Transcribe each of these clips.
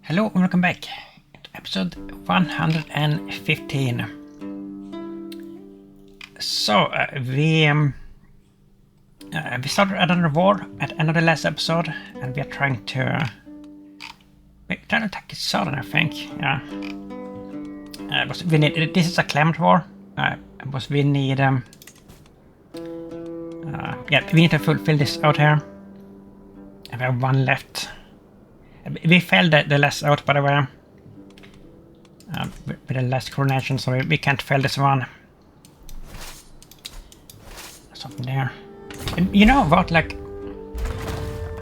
Hello and welcome back to episode 115. So we started another war at the end of the last episode, and we are trying to attack the southern, I think. Yeah. This is a climate war. We need we need to fulfill this out here. And we have one left. We failed the last out, by the way. With the last coronation, so we can't fail this one. Something there. And you know what, like,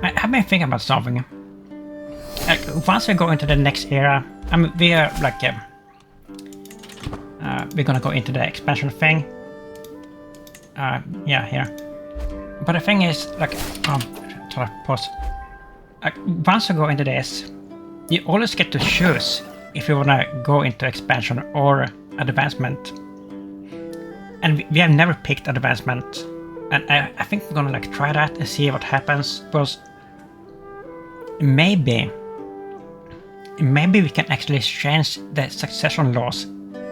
I've been thinking about something. Like, once we go into the next era, I mean, we are like, we're gonna go into the expansion thing. Yeah, here. But the thing is, like, sorry, pause. Like, once you go into this, you always get to choose if you wanna go into expansion or advancement. And we have never picked advancement. And I think we're gonna like try that and see what happens, because maybe we can actually change the succession laws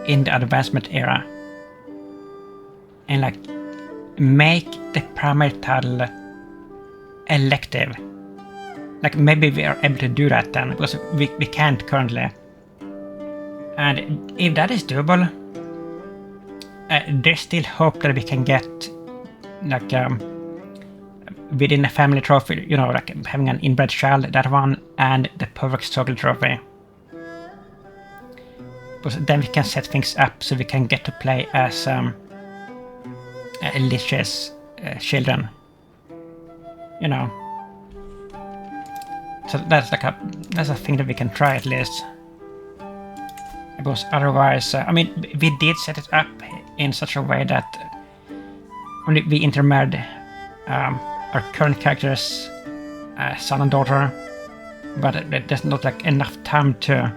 in the advancement era and like make the primary title elective. Like maybe we are able to do that then, because we can't currently. And if that is doable, there's still hope that we can get like within a family trophy, you know, like having an inbred child, that one, and the perfect circle trophy. Because then we can set things up so we can get to play as Lich's children, you know. So that's like a thing that we can try at least. Because otherwise, I mean, we did set it up in such a way that we intermarried our current character's son and daughter, but there's not like enough time to.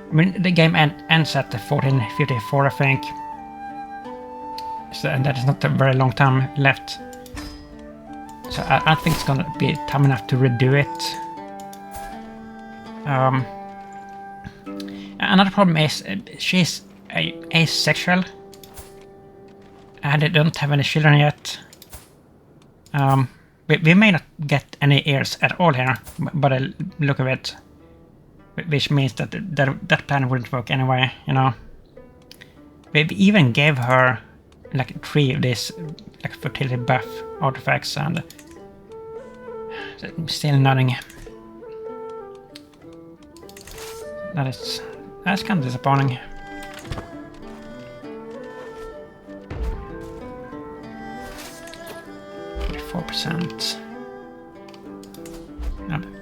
I mean, the game ends at 1454, I think. So and that is not a very long time left. So I don't think it's gonna be time enough to redo it. Another problem is she's asexual, and they don't have any children yet. We may not get any heirs at all here, by the look of it, which means that that plan wouldn't work anyway. You know, we even gave her like 3 of these like fertility buff artifacts, and still nothing. That's kind of disappointing. %.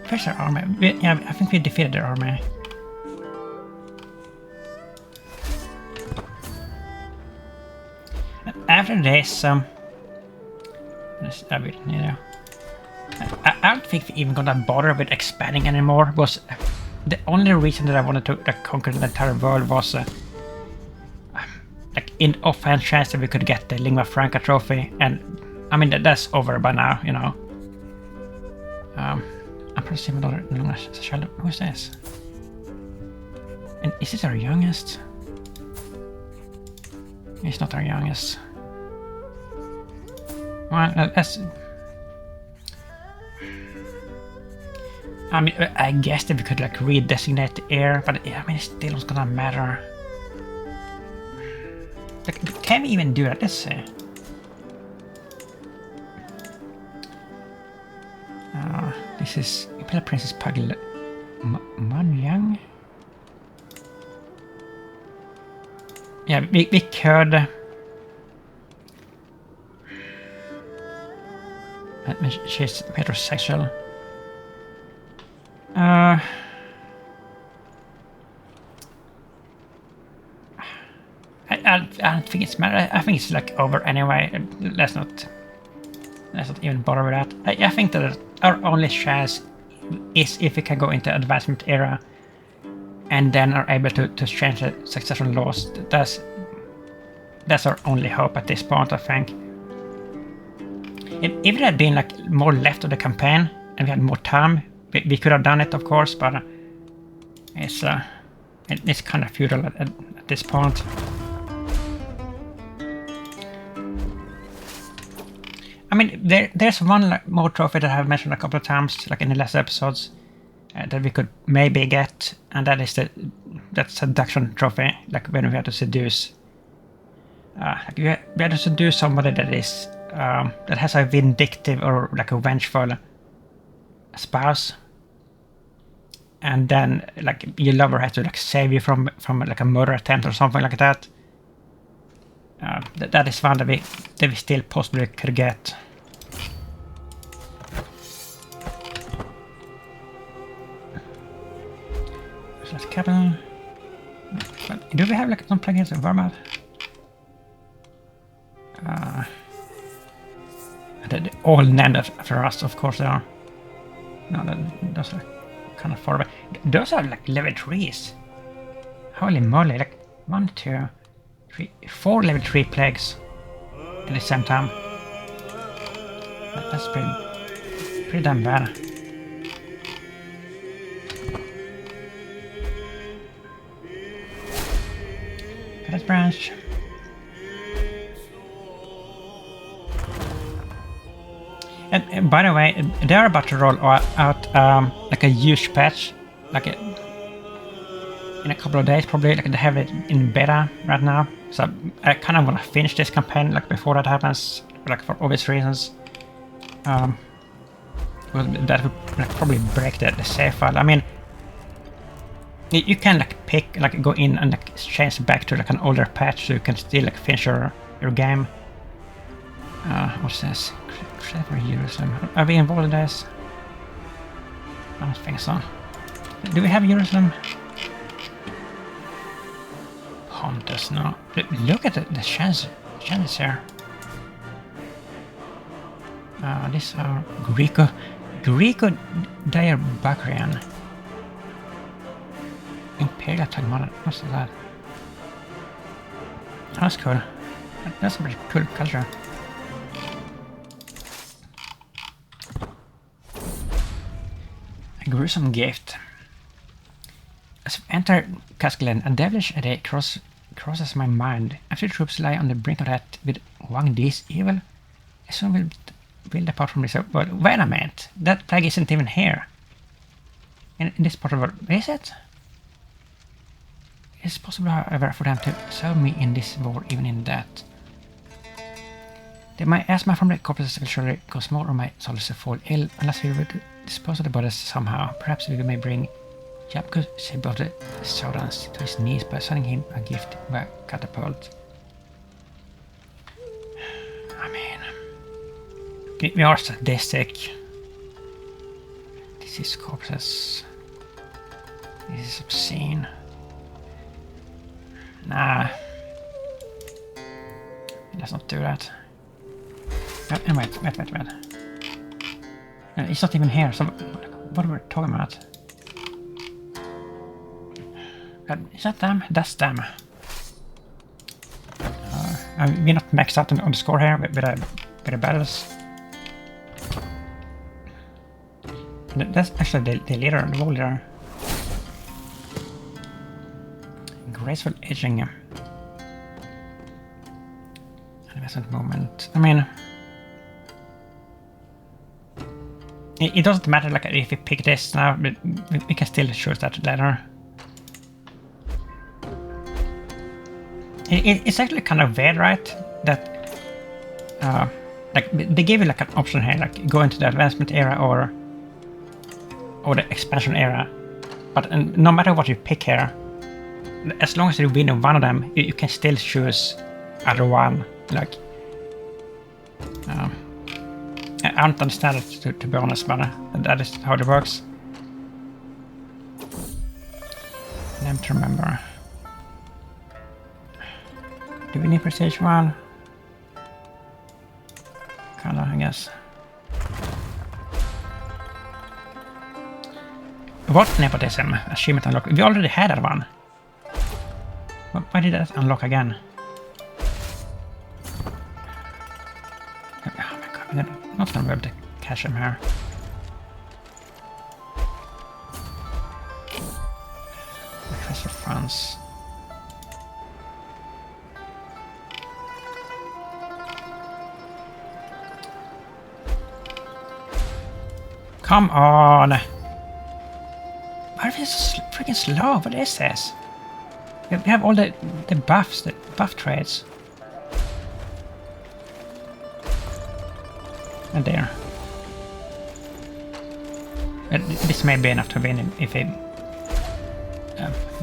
Where's their army? Yeah, I think we defeated their army. After this, I don't think we're even gonna bother with expanding anymore, because the only reason that I wanted to conquer the entire world was like in offhand chance that we could get the Lingua Franca trophy, and I mean that's over by now, you know. I'm pretty no longer child. Who's this? And is this our youngest? It's not our youngest. Well, let's. I mean, I guess that we could like redesignate the heir, but I mean, it still was gonna matter. Like, can we even do that? Let's see. This is Imperial Princess Pugyel Young. Yeah, we could. She's heterosexual. I don't think it's matter. I think it's like over anyway. Let's not even bother with that. I think that our only chance is if we can go into advancement era and then are able to change the succession laws. That's our only hope at this point, I think. If it had been like more left of the campaign and we had more time, we could have done it, of course, but it's kind of futile at this point. I mean, there's one more trophy that I've mentioned a couple of times, like in the last episodes, that we could maybe get, and that is that seduction trophy, like when we have to seduce. Like we have to seduce somebody that is that has a vindictive or like a vengeful spouse, and then like your lover has to like save you from like a murder attempt or something like that. That is one that we still possibly could get. So let's capital. Do we have like some plugins in Vermouth? They're all named after us, of course they are. No, those are kind of far away. Those are like level 3s. Holy moly, like 1, 2, 3, 4 level 3 plagues at the same time. That's pretty damn bad. Let's branch. And by the way, they are about to roll out like a huge patch, like in a couple of days probably. Like they have it in beta right now, so I kind of want to finish this campaign like before that happens, like for obvious reasons. Well, that would like, probably break the save file. I mean, you can like go in and like change back to like an older patch, so you can still like finish your game. What's this? Crusader Jerusalem. Are we involved in this? I don't think so. Do we have Jerusalem? Pontus, no. Look at the chances here. These are Greco-Diabakrian. Imperial Tagmana. What's that? That's cool. That's a pretty cool culture. A gruesome gift. As we enter Cascalen, a devilish idea crosses my mind. After the troops lie on the brink of that with Wang Di's evil, I soon will depart from this world. Wait a minute, that plague isn't even here. In this part of the world, is it? It's possible, however, for them to serve me in this war, even in that. My asthma from the corpses will surely cause more of my soldiers to fall ill, unless we would dispose of the bodies somehow. Perhaps we may bring Japkus of the Sodans to his knees by sending him a gift by catapult. I mean, we are sadistic. This is corpses. This is obscene. Nah. Let's not do that. And wait. It's not even here, so what are we talking about? Is that them? That's them. We're not maxed out on the score here with the battles. That's actually the leader, the whole leader. Graceful edging. Investment moment. I mean, it doesn't matter like if we pick this now, but we can still choose that later. It's actually kind of weird, right? That like they give you like an option here, like go into the advancement era or the expansion era. But no matter what you pick here, as long as you win on one of them, you can still choose other one. Like, I don't understand it to be honest, but that is how it works. Name to remember. Do we need prestige 1? Kinda, I guess. What nepotism? Achievement unlock. We already had that one. Why did that unlock again? Oh my god, I'm not gonna be able to catch him here. ones. Come on! Why are we so freaking slow? What is this? We have all the buffs, the buff traits. And there. This may be enough to win if we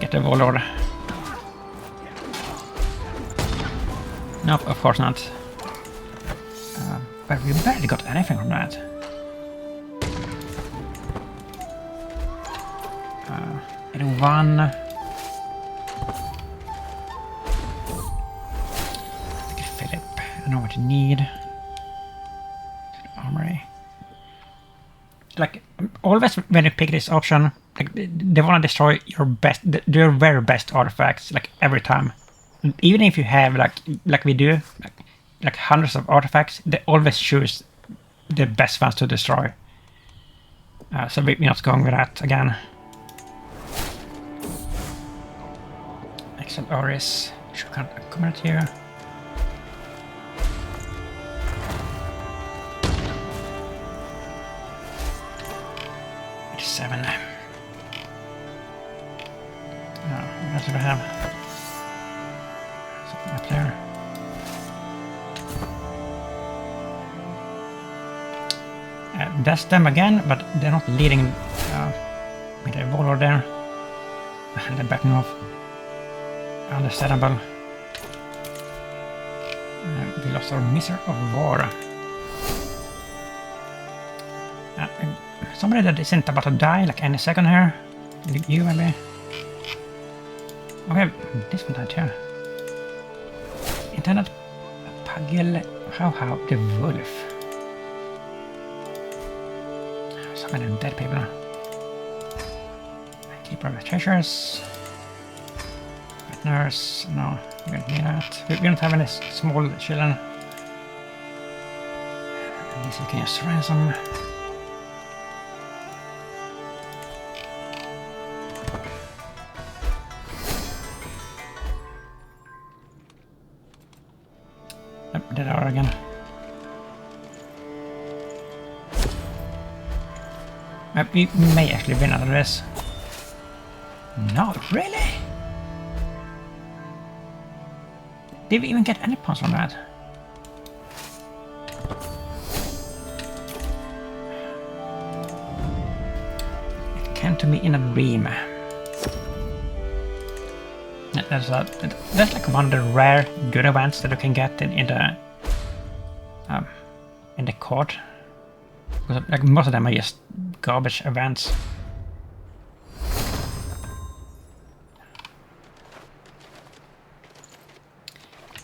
get the warlord. Nope, of course not. But we barely got anything from that. And one. Philip, I know what you need. Armory. Like, always when you pick this option, like, they want to destroy your very best artifacts, like, every time. And even if you have, like we do, like hundreds of artifacts, they always choose the best ones to destroy. So we're not going with that again. Excel Oris, should come out here. Seven. What else do we have? Something up there. That's them again, but they're not leading with the warlord there. They're backing off. Understandable. We lost our Miser of War. Somebody that isn't about to die, like any second here. You maybe. Okay, this one died here. Intended pugyel. How the wolf. So many dead people. Keeper of the treasures. Nurse. No, we don't need that. We don't have any small children. At least we can just ransom. There they are again. We may actually win out of this. No, really? Did we even get any points from that? It came to me in a dream. That's like one of the rare good events that you can get in the court. Because, like, most of them are just garbage events.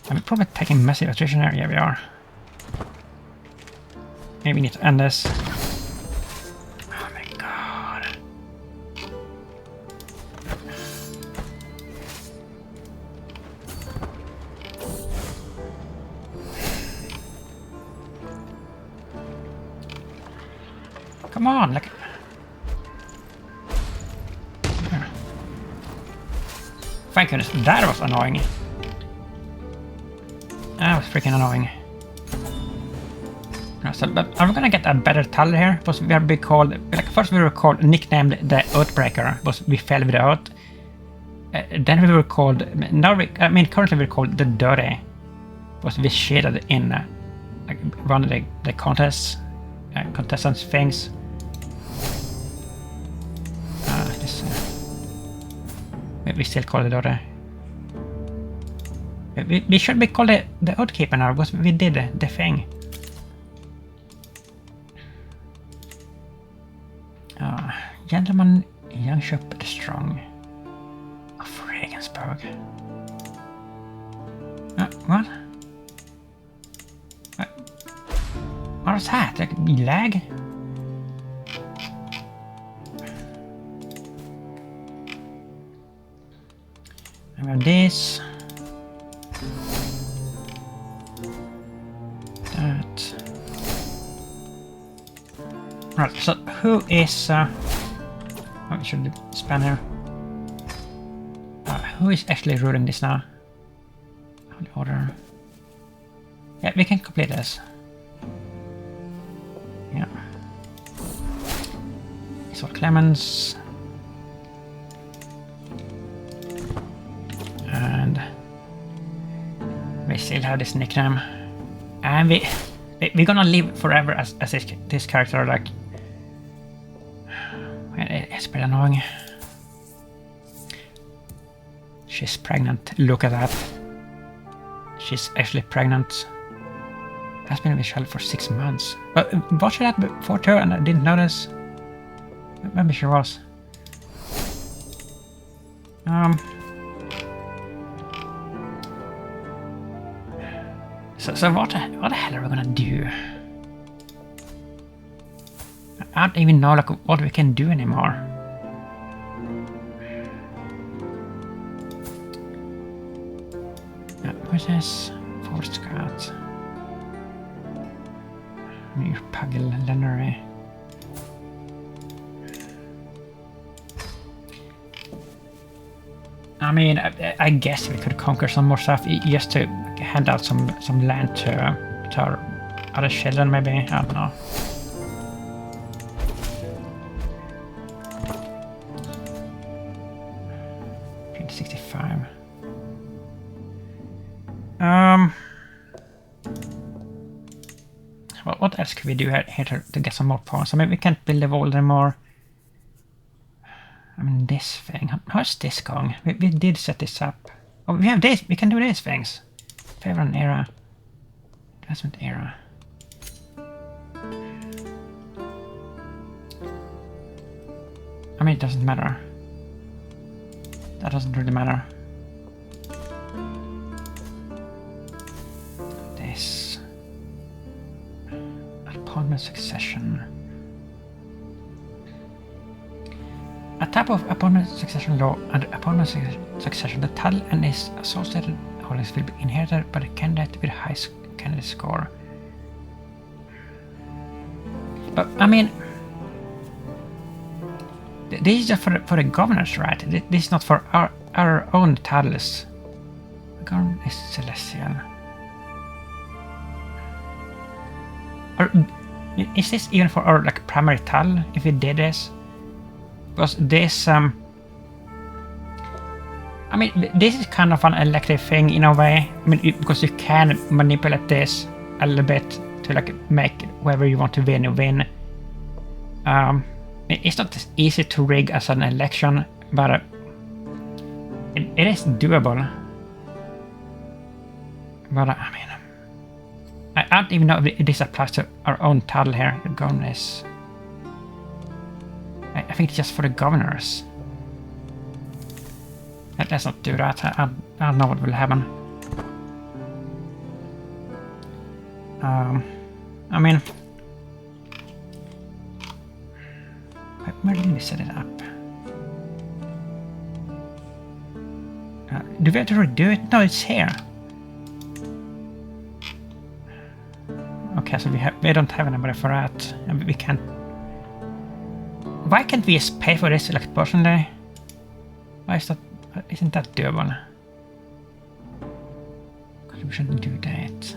I'm probably taking massive attrition here. Yeah, we are. Maybe we need to end this. Oh my god. Come on, like... Yeah. Thank goodness, that was annoying. That was freaking annoying. So, but I'm gonna get a better tally here, because we have been called... Like, first we were called, nicknamed the Oathbreaker, because we fell with the oath. Then we were called... Now currently we're called the Dirty, because we cheated in like one of the contests, contestants things. We still call it the Dirty. We should be called the Oathkeeper now, because we did the thing. Gentleman, young ship, the strong of Regensburg. What? What was that? Like, lag? I have this. That. Right, so who is... we should span here. who is actually ruling this now? Holy Order. Yeah, we can complete this. Yeah. So Clemens. And we still have this nickname. And we're gonna live forever as this character, like... It's pretty annoying. She's pregnant. Look at that. She's actually pregnant. Has been with child for 6 months. But watched that before too, and I didn't notice. Maybe she was. So what the hell are we gonna do? I don't even know like what we can do anymore. What's this? Forced Scout. Your pugyel Lennery. I mean, I guess we could conquer some more stuff just to hand out some land to our other children, maybe. I don't know. Well, what else could we do here to get some more points? I mean, we can't build a wall anymore. I mean, this thing. How's this going? We did set this up. Oh, we have this. We can do these things. Favor an era. Investment era. I mean, it doesn't matter. That doesn't really matter. This. Appointment succession. A type of appointment succession law under appointment succession, the title and its associated holdings will be inherited by the candidate with the highest candidate score. But I mean, this is just for the governors, right? This is not for our own titles. The government is celestial. Or is this even for our like primary title? If we did this, because this I mean, this is kind of an elective thing in a way. I mean, because you can manipulate this a little bit to like make whoever you want to win, you win. It's not as easy to rig as an election, but it is doable. But I mean, I don't even know if this applies to our own title here. The governors. I think it's just for the governors. Let's not do that. I don't know what will happen. I mean, where did we set it up? Do we have to redo it? No, it's here. Okay, so we don't have anybody for that, and we can't. Why can't we just pay for this like personally? Why is that? Isn't that doable? We shouldn't do that.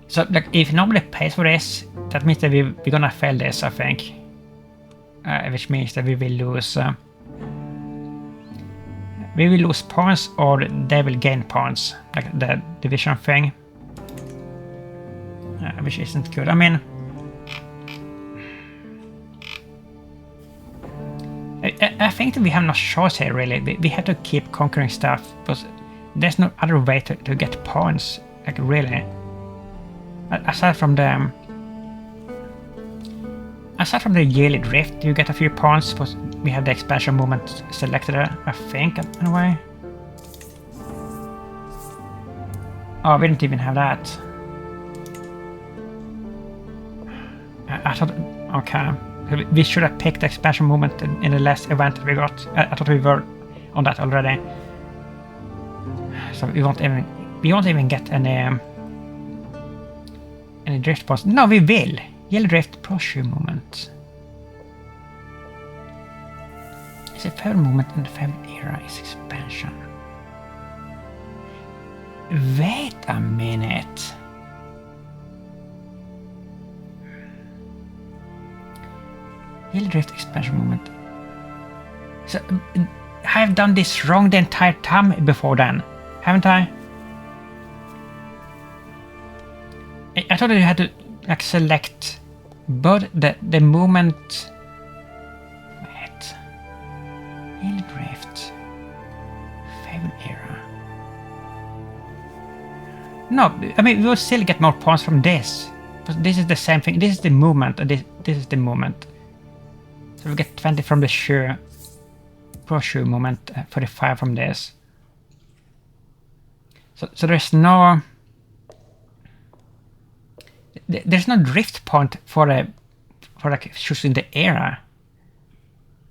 So like, if nobody pays for this, that means that we're gonna fail this, I think. Which means that we will lose. We will lose points, or they will gain points, like the division thing, which isn't good. I mean, I think that we have no choice here, really. We have to keep conquering stuff, because there's no other way to get points, like really. Aside from the yearly drift, you get a few points, but we have the expansion movement selected, I think, in a way. Oh, we didn't even have that. I thought, okay. We should have picked the expansion movement in the last event that we got. I thought we were on that already. So we won't even get any drift points. No, we will. Yellow drift push movement. Is a favorite movement in the favorite era is expansion. Wait a minute. Hill drift expansion movement. So I've done this wrong the entire time before then, haven't I? I thought you had to like select both the movement. Wait. Hill drift. Favorite era. No, I mean we will still get more points from this. But this is the same thing. This is the movement, and this is the movement. So we get 20 from the shoe. Pro shoe movement, 45 from this. So there's no drift point for like choosing the era.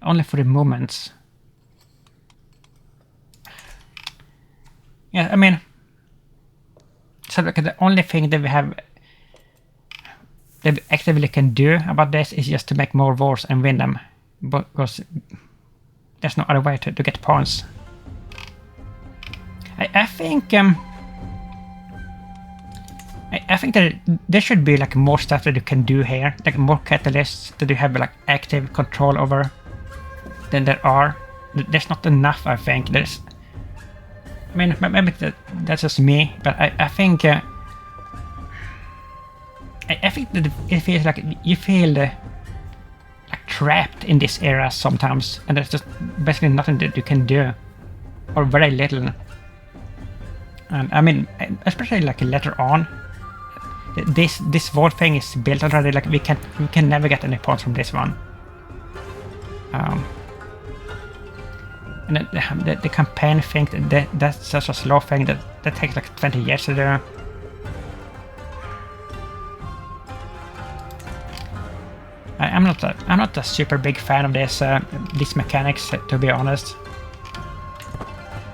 Only for the movements. Yeah, I mean, so look, the only thing that we have that we actively can do about this is just to make more wars and win them, because there's no other way to get points. I think I think that there should be like more stuff that you can do here, like more catalysts that you have like active control over than there are. There's not enough, I think. I mean, maybe that's just me, but I think I think that it feels like you feel like trapped in this era sometimes, and there's just basically nothing that you can do, or very little. And I mean, especially like later on, this wall thing is built already. Like we can never get any points from this one. And the campaign thing, that's such a slow thing that takes like 20 years to do. I'm not a super big fan of these mechanics, to be honest.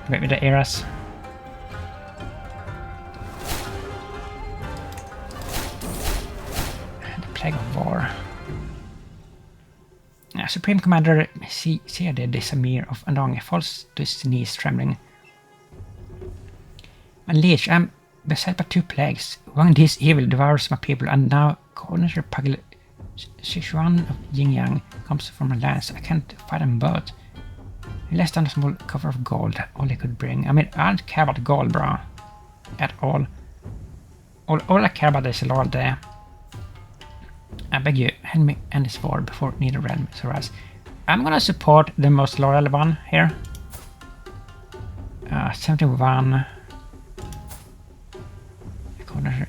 With the eras. The Plague of War. Supreme Commander Crusader Samir of Andong falls to his knees trembling. My liege, I'm beset by 2 plagues. One of these evil devours my people, and now Corner Pugyel Sichuan of Xennial comes from my lands. I can't fight them both. He left down a small cover of gold, all he could bring. I mean, I don't care about gold, bro. At all. All I care about is loyalty. I beg you, help me end this war before neither realm is arise. I'm gonna support the most loyal one here. 71.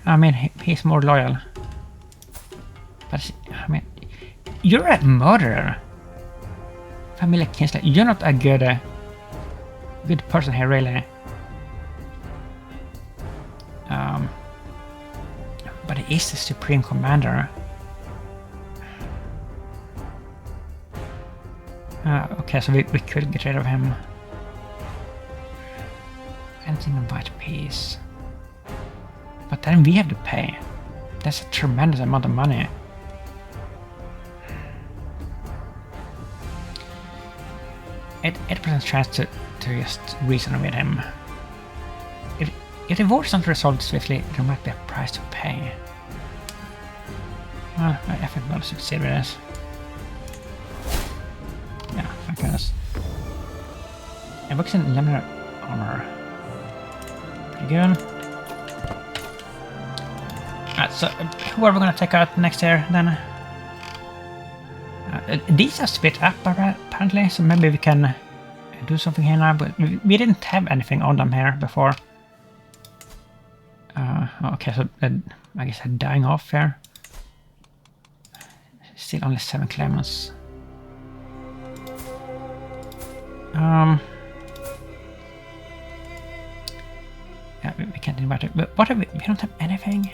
I mean, he's more loyal. But, I mean, you're a murderer. Familia Kinsley, you're not a good person here, really. But he is the Supreme Commander. Okay, so we could get rid of him. Anything about peace. But then we have to pay. That's a tremendous amount of money. It 8% chance to just reason with him. If the war is not resolved swiftly, there might be a price to pay. Well, I think we'll succeed with this. Yeah, I guess. It works in limited armor. Pretty good. So who are we gonna take out next here then? These are split up apparently, so maybe we can do something here now, but we didn't have anything on them here before. Okay, so I guess they're dying off here. Still only 7 claimants. Yeah, we can't invite it. But what have we don't have anything.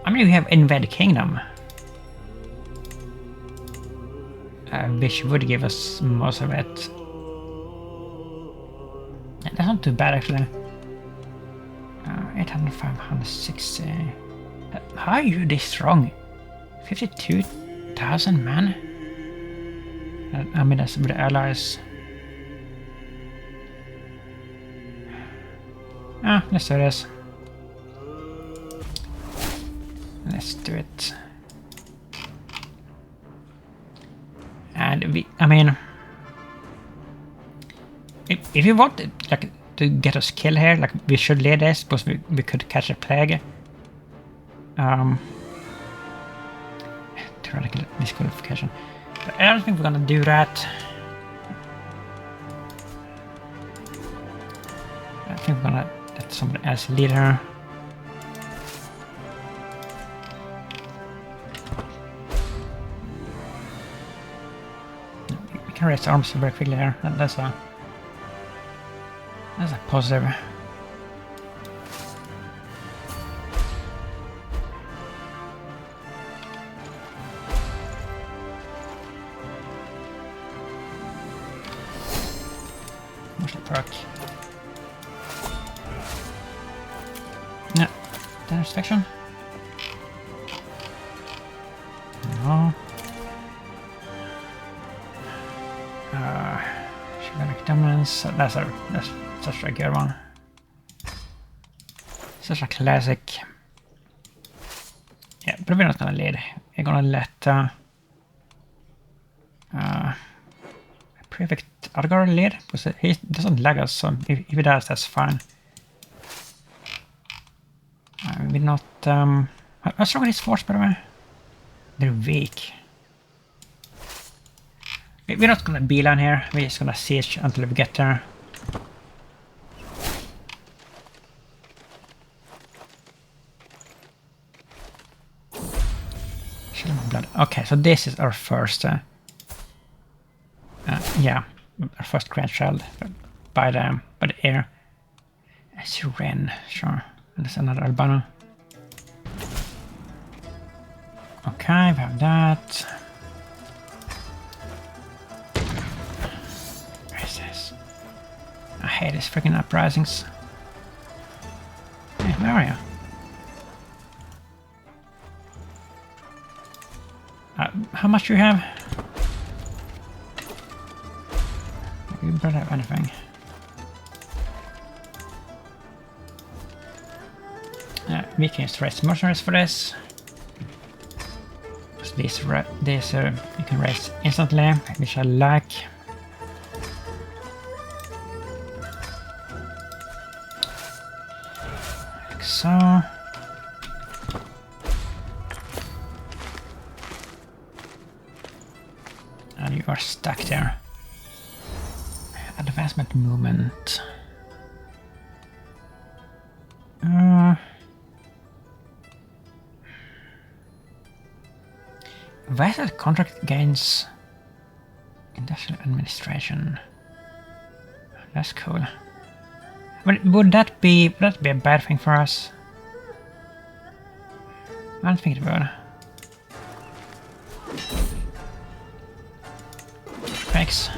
I mean, we have Invade Kingdom, which would give us most of it. Yeah, that's not too bad, actually. 800, 560. How are you this strong? 52,000 1,000 men? I mean, that's with the allies. Ah, let's do this. Let's do it. And I mean, if you want like to get us killed here, like we should lead this because we could catch a plague. Theoretical disqualification. But I don't think we're gonna do that. I think we're gonna let somebody else lead her. We can raise arms very quickly here. That's a positive. What's the perk? No. Damage section? No. Chivalric dominance. That's such a good one. Such a classic. Yeah, but we're not gonna lead. We're gonna let Prefect Adgar lead, because he doesn't lag us, so if he does, that's fine. We're not... how strong are these force, by the way? They're weak. We're not gonna beeline here, we're just gonna siege until we get there. Blood. Okay, so this is our first... yeah, our first grandchild by the air. It's Ren, sure. And there's another albino. Okay, we have that. Where is this? I hate these freaking uprisings. Hey, where are you? How much do you have? You don't have anything. We can just raise mercenaries for this. These you can raise instantly, which I like. Like so. And you are stuck there. Advancement movement. Vassal contract gains industrial administration. That's cool. But would that be a bad thing for us? I don't think it would. Thanks.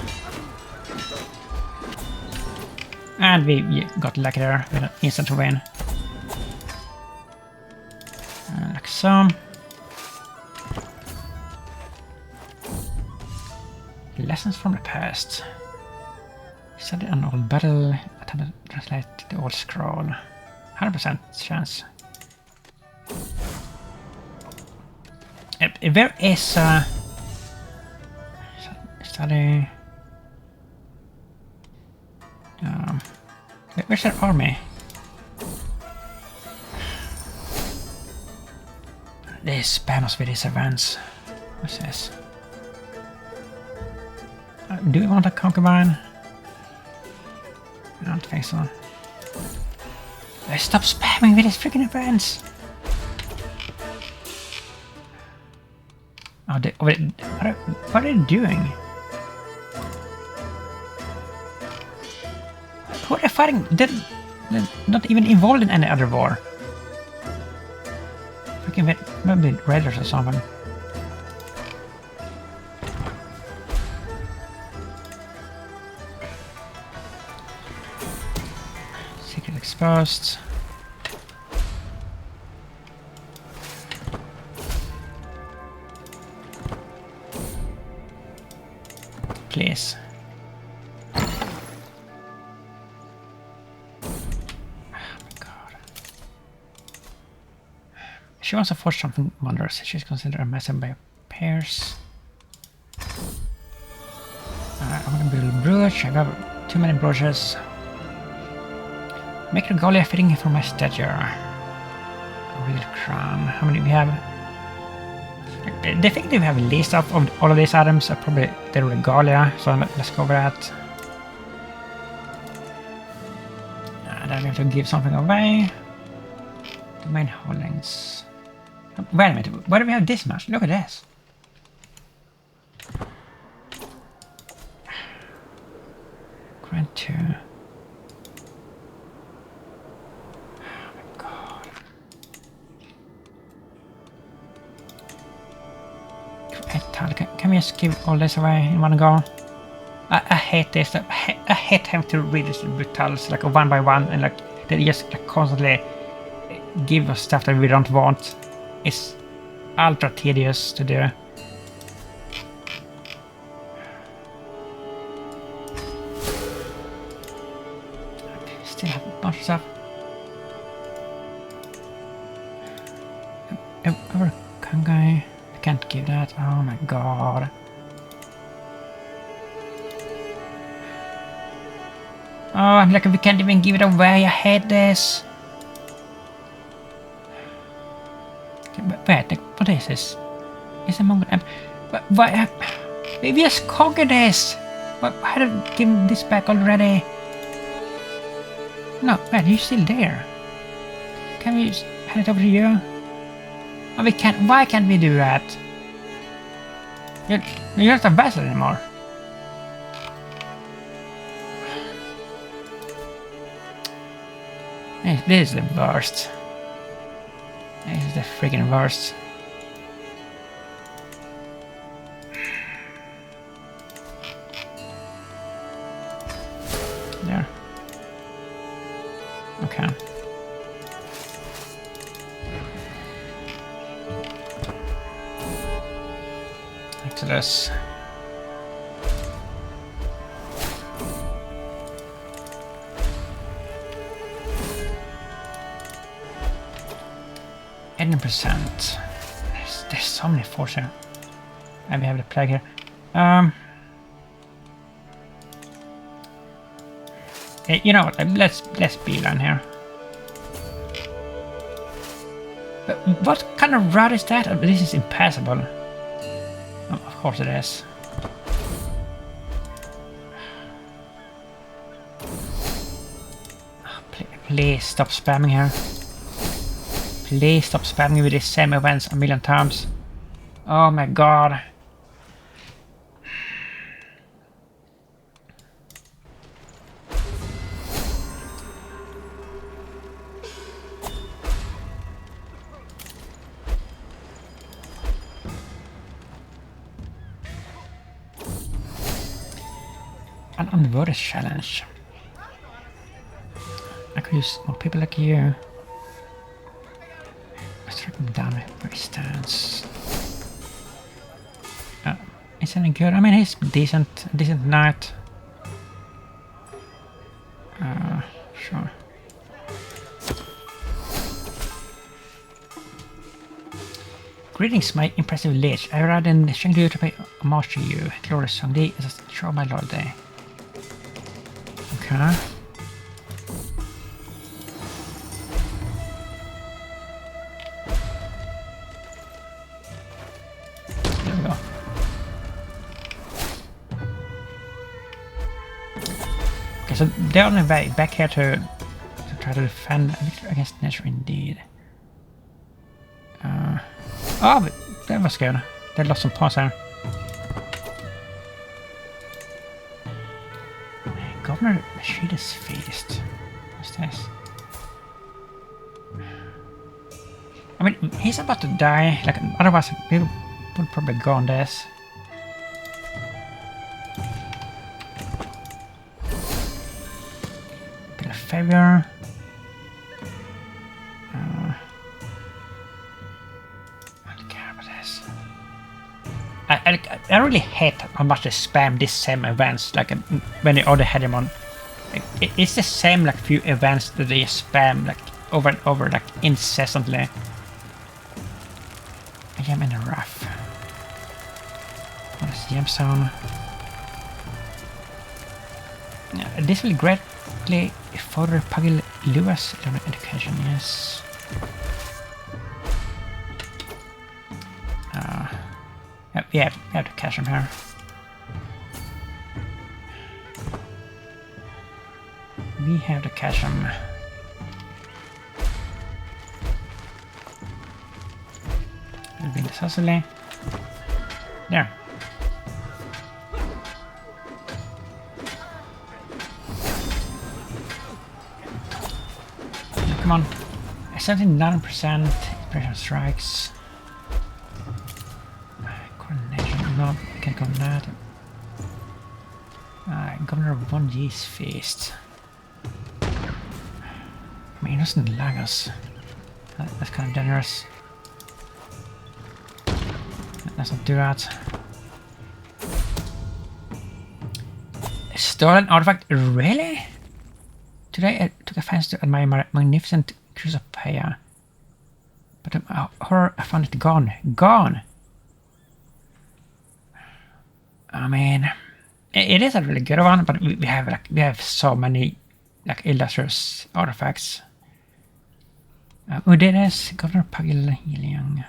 And we got lucky there with an instant win. Like so. Lessons from the past. Study an old battle, attempt to translate the old scroll. 100% chance. Where is study? Where's their army? They spam us with these events. What's this? Do we want a concubine? I don't think so. Stop spamming with these freaking events! Oh, what are they doing? Who are they fighting? They're not even involved in any other war. Freaking maybe raiders or something. Secret exposed. please. She wants to forge something wondrous. She's considered a massive by pairs. I'm gonna build a brooch. I got too many brooches. Make regalia fitting for my stature. A real crown. How many we have? They think they have a list of all of these items. Probably the regalia. So let's go over that. Then we have to give something away. Domain holdings. Wait a minute, why do we have this much? Look at this. Grant 2. Oh my god. Can we just give all this away in one go? I hate this. I hate having to read these brutals like one by one and like they just like, constantly give us stuff that we don't want. It's ultra tedious to do. Still have a bunch of stuff. Over Kangai. I can't give that. Oh my god. Oh, like we can't even give it away. I hate this. Wait, what is this? It's a Mongol Empire. Why? We just conquered this! Why did I give this back already? No, wait, you're still there. Can we just hand it over to you? Oh, we can't. Why can't we do that? You're not a vassal anymore. This is the worst. This is the freaking worst. There. Okay. Exodus. %. There's so many forces here. And we have the plague here. You know what? Let's beeline here. But what kind of route is that? This is impassable. Oh, of course it is. Oh, please stop spamming here. Please stop spamming with these same events a million times. Oh my god. An unworthy challenge. I could use more people like you. Track him down where he stands. Isn't he good? I mean, he's decent knight. Sure. Greetings, my impressive liege. I arrived in Chengdu to pay homage to you. Glorious Songdi is a show of my loyalty. Okay. So they're on the way back here to try to defend against nature indeed. Oh, but that was good. They lost some points there. Governor Mashida's Feast. What's this? I mean, he's about to die. Like, otherwise, we would probably go on this. Favor. I don't care about this. I really hate how much they spam these same events, like when they already had them on. Like, it's the same like few events that they spam like over and over, like incessantly. I am in a rough. What is the zone? This will greatly further Pugyel Lewis education, yes. We have to catch him here. We have to catch him. It'll be necessarily. There. Come on. 79% pressure strikes. Coordination. No, I can't go on that. Governor of 1G's feast. I mean, he doesn't lag us. That's kind of generous. Let's not do that. Stolen artifact? Really? Today I took a fancy to admire my magnificent Crusader, but horror, I found it gone. Gone! I mean, it is a really good one, but we have so many like illustrious artifacts. Who did this? Governor Pugyel Young.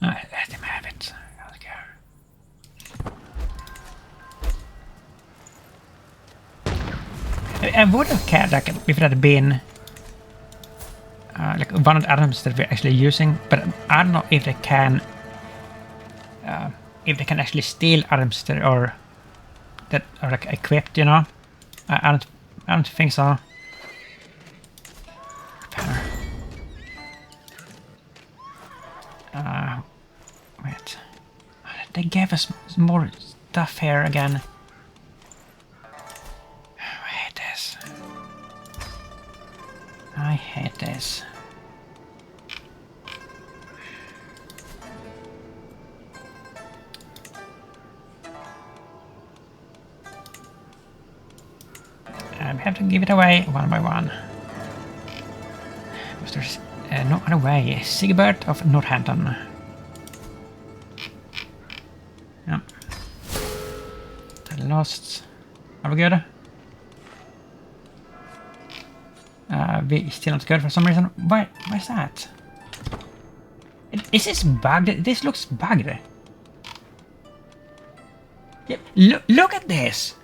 Let him have it. I don't care. I would have cared like if it had been like one of the items that we're actually using, but I don't know if they can actually steal items that are like equipped, you know. I don't think so. Wait. They gave us more stuff here again. I hate this. I hate this. We have to give it away one by one. Because there's no other way. Sigebert of Northampton. Yeah. Lost. Are we good? We still not good for some reason. Why is that? Is this bugged? This looks bugged. Yeah, look at this!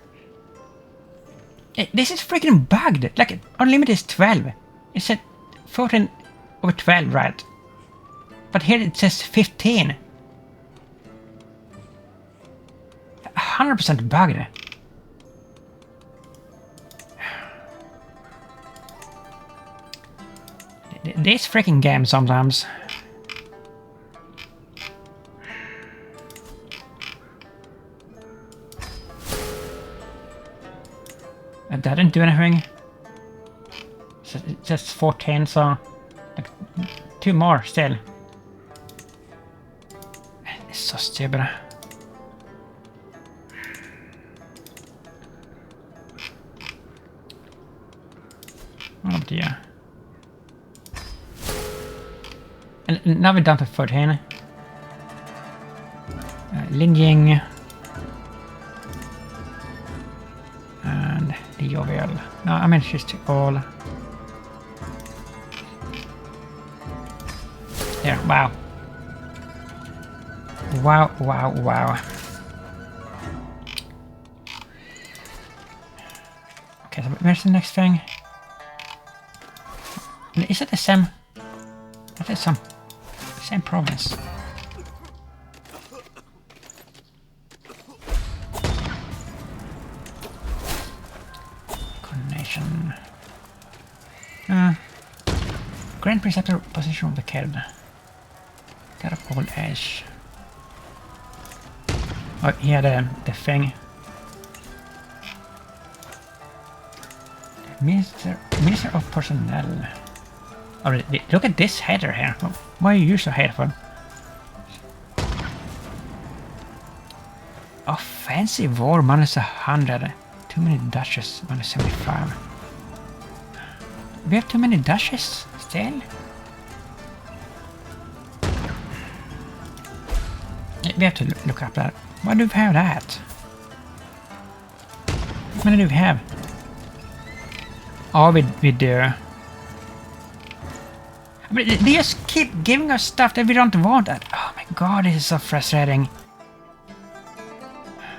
This is freaking bugged! Like, unlimited is 12. It said 14 over 12, right? But here it says 15. 100% bugged. This freaking game sometimes. That didn't do anything. It's just 14, so like 2 more still. It's so stupid. Oh dear. And now we're down to 14. Linjing. And the Jovial. No, I mean she's to all. There, wow. Wow, wow, wow. Okay, so where's the next thing? Is it the same? That is some same province. Coordination. Grand Preceptor position of the Kerd. God of old age. Oh, yeah, the thing. Minister of Personnel. Oh, look at this header here. Why are you so hateful? Offensive war -100. Too many Dutches, -75. We have too many Dutches still? We have to look up that. Why do we have that? How many do we have? Oh, we do. I mean, they just keep giving us stuff that we don't want. Oh my god, this is so frustrating.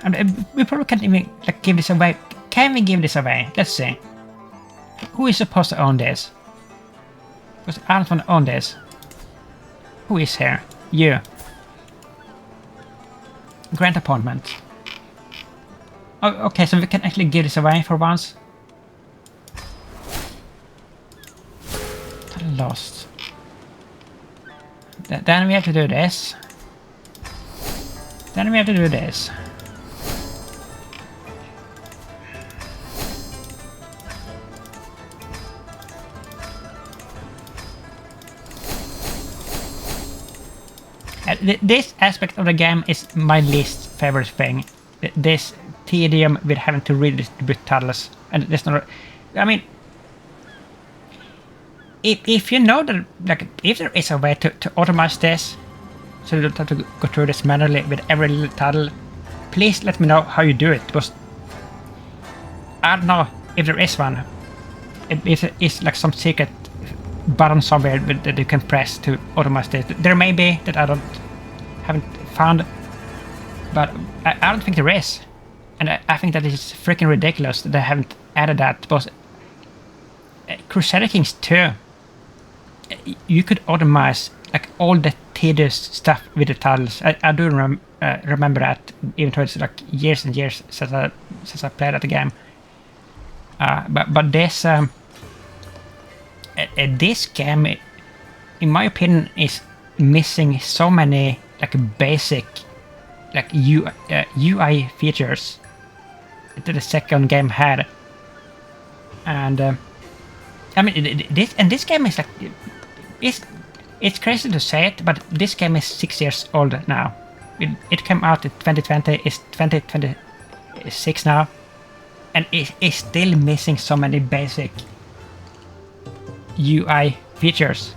And we probably can't even like give this away. Can we give this away? Let's see. Who is supposed to own this? Because I don't want to own this. Who is here? You. Grant appointment. Oh, okay, so we can actually give this away for once. Lost. Then we have to do this. Then we have to do this. This aspect of the game is my least favorite thing. This tedium with having to redistribute titles, and there's not. I mean, if you know that, like, if there is a way to automate this, so you don't have to go through this manually with every little title, please let me know how you do it, because I don't know if there is one. If it is like some secret button somewhere that you can press to automate this. There may be that I haven't found, but I don't think there is, and I think that is freaking ridiculous that they haven't added that. Because Crusader Kings II, you could automate like all the tedious stuff with the titles. I do remember that, even though it's like years and years since I played that game. But this this game, in my opinion, is missing so many like basic like UI features that the second game had, and I mean this game is like it's crazy to say it, but this game is 6 years old now. It came out in 2020. It's 2026 now, and it is still missing so many basic UI features.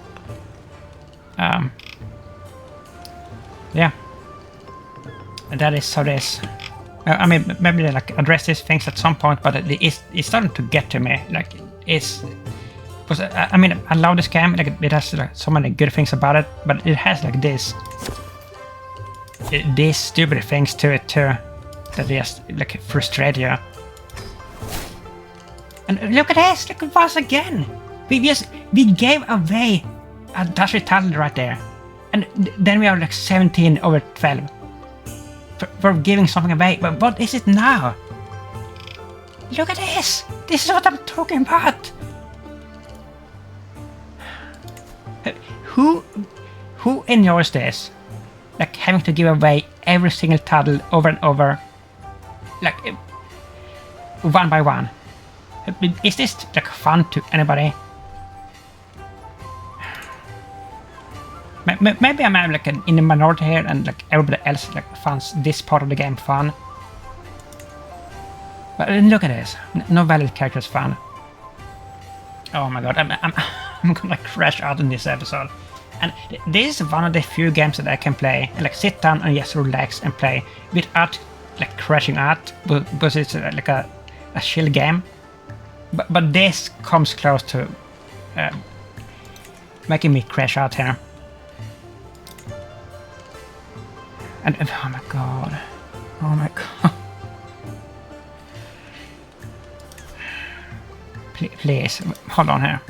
Yeah, and that is how it is. I mean, maybe they like address these things at some point, but it's starting to get to me. Like it's, because I mean, I love this game. Like it has like so many good things about it, but it has like these stupid things to it too, that just like frustrate you. And look at this! Look at us again. We gave away a Dutch title right there, and then we are like 17/12 for giving something away. But what is it now? Look at this! This is what I'm talking about. Who enjoys this? Like having to give away every single title over and over, like one by one. Is this like fun to anybody? Maybe I'm like in the minority here, and like everybody else like finds this part of the game fun. But look at this, no valid characters fun. Oh my god, I'm gonna crash out in this episode. And this is one of the few games that I can play and like sit down and just relax and play without like crashing out, because it's like a chill game. But this comes close to making me crash out here. And oh my god. Oh my god. Please, hold on here.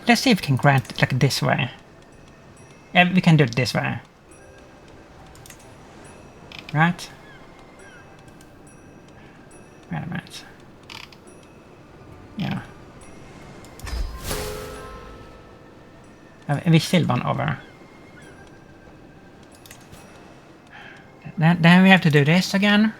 Let's see if we can grant it like this way. Yeah, we can do it this way. Right? Wait a minute. Yeah. We still one over. Then we have to do this again.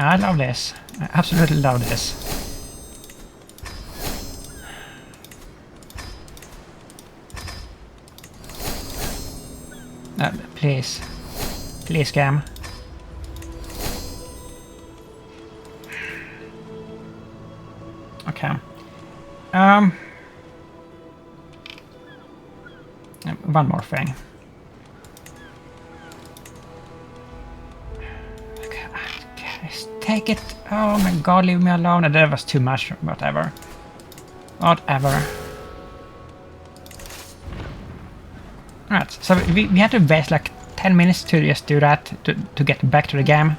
I love this. I absolutely love this. Please. Please, game. Okay. One more thing. Okay, take it. Oh my god, leave me alone. That was too much. Whatever. Whatever. Alright, so we had to waste like 10 minutes to just do that to get back to the game.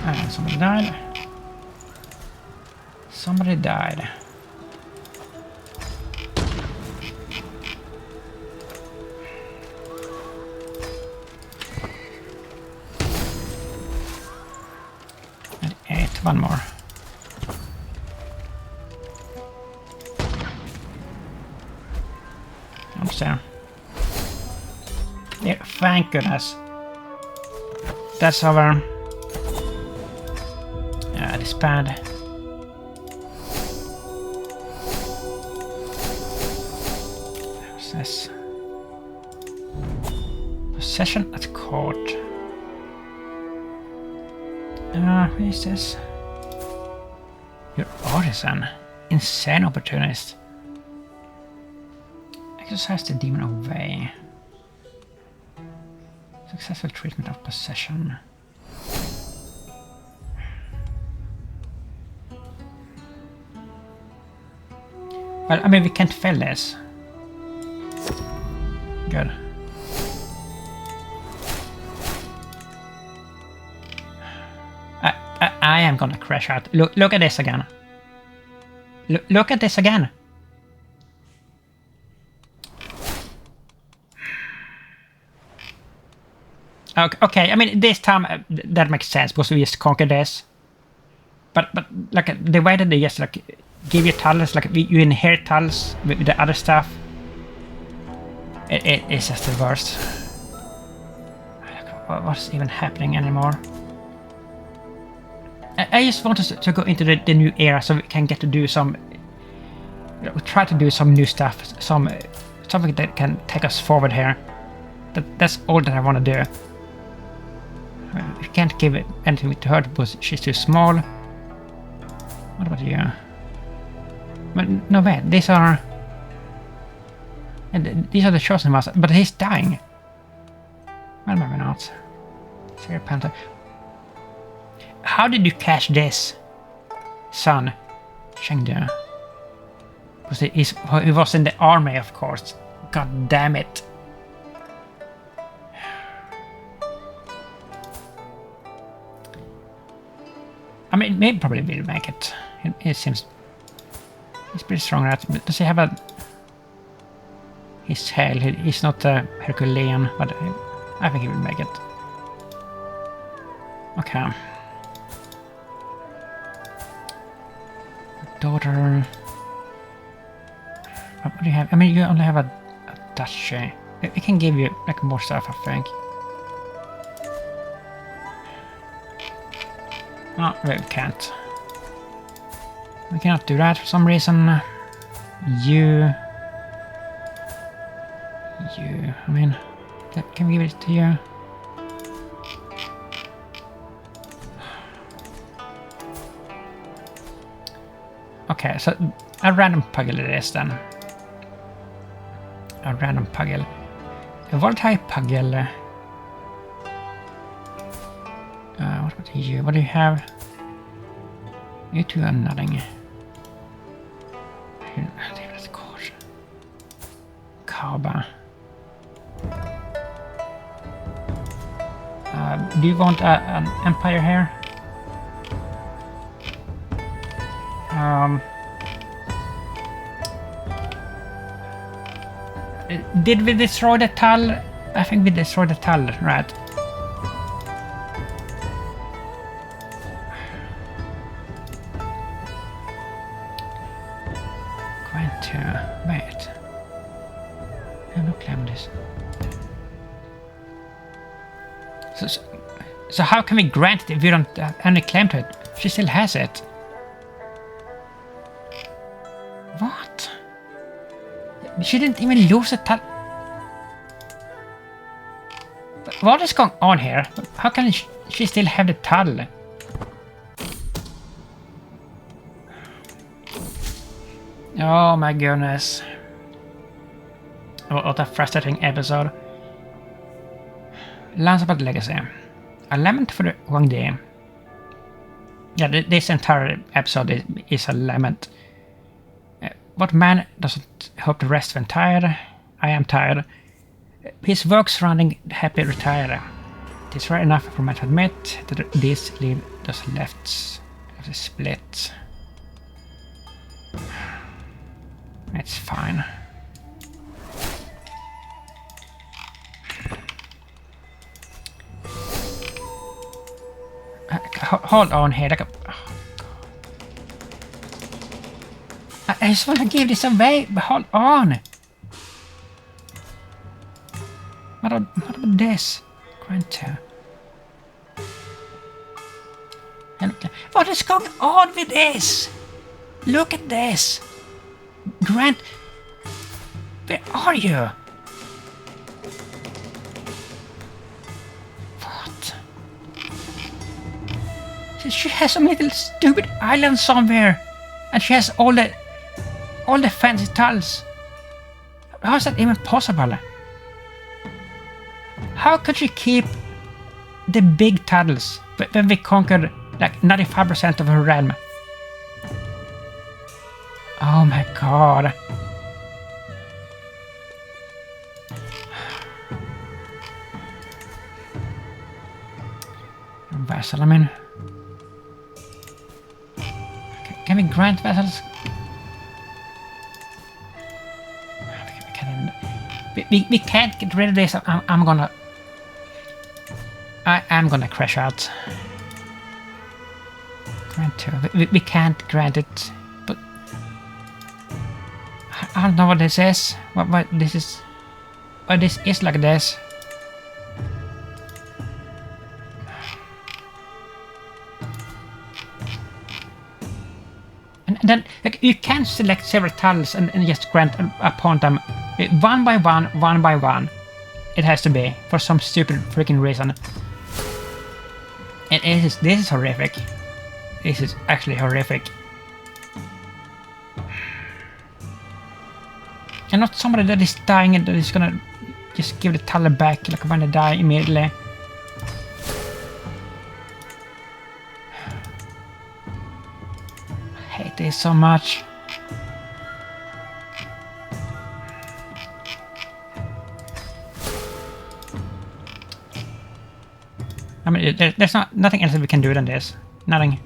And somebody died. Somebody died. And 8, one more. Almost there. Yeah, thank goodness. That's over. Disband. What's this? Possession at court. Who is this? Your artisan. Insane opportunist. Exercise the demon away. Successful treatment of possession. Well, I mean, we can't fail this. Good. I am gonna crash out. Look at this again. Look at this again. Okay, I mean, this time that makes sense because we just conquer this. But like the way that they just like give you tiles, like you inherit tiles with the other stuff. It's just the worst. What's even happening anymore? I just want us to go into the new era so we can get to do some... try to do some new stuff, something that can take us forward here. That's all that I want to do. We can't give anything to her because she's too small. What about you? But no, wait, these are the chosen ones, but he's dying. Well, maybe not. Sarah Panther. How did you catch this, son? Chengdu. Because he was in the army, of course. God damn it. I mean, maybe probably will make it. It seems he's pretty strong, right? But does he have a... his tail? He's not a Herculean, but I think he will make it. Okay. Daughter... what do you have? I mean, you only have a duchy. We can give you like more stuff, I think. No, we can't. We cannot do that for some reason. You... I mean, can we give it to you? Okay, so a random pugyel it is then. A random pugyel. A volatile pugyel. What about you? What do you have? You two are nothing. That's called Kaba. Do you want an empire here? Did we destroy the Tal? I think we destroyed the Tal, right? Going to wait. claim this. So how can we grant it if we don't have any claim to it? She still has it. What? She didn't even lose a title. What is going on here? How can she still have the title? Oh my goodness. What a frustrating episode. Landsabad Legacy. A lament for the Huangdi. Yeah, this entire episode is a lament. What man doesn't hope to rest when tired? I am tired. His work surrounding happy retire. It is rare enough for me to admit that this leave those left of the split. It's fine. Hold on here. I just want to give this away, but hold on. What about this? Grant 2. What is going on with this? Look at this. Grant, where are you? What? She has some little stupid island somewhere, and she has all the fancy tiles. How is that even possible? How could she keep the big tiles when we conquered like 95% of her realm? Oh my god. Vassal, I mean. Can we grant vassals? We can't get rid of this. I am gonna crash out. Grant 2. We can't grant it. But I don't know what this is. What this is? Why this is like this? And then like you can select several tiles and just grant upon them one by one. It has to be for some stupid freaking reason. And this is horrific. This is actually horrific. And not somebody that is dying and that is gonna just give the tile back like when they die immediately. I hate this so much. I mean, there's nothing else that we can do than this. Nothing.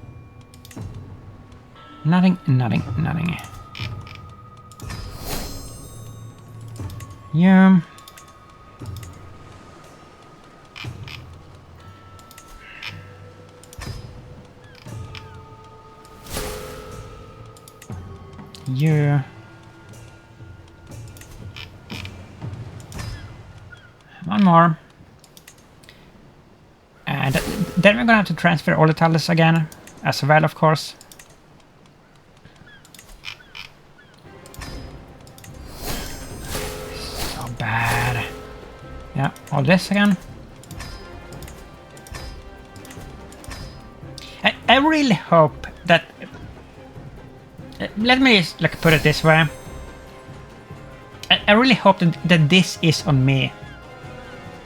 Yeah. Yeah. One more. And then we're gonna have to transfer all the tiles again, as well, of course. So bad. Yeah, all this again. I really hope that... let me just, like, put it this way. I really hope that this is on me.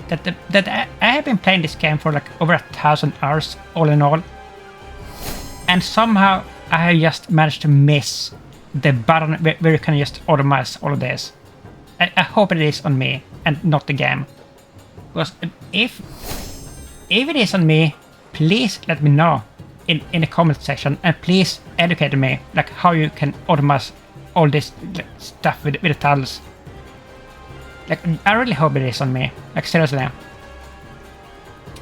That I have been playing this game for like over 1,000 hours all in all, and somehow I have just managed to miss the button where you can just automate all of this. I hope it is on me and not the game, because if it is on me, please let me know in the comment section, and please educate me like how you can automate all this stuff with the tiles. Like, I really hope it is on me. Like, seriously.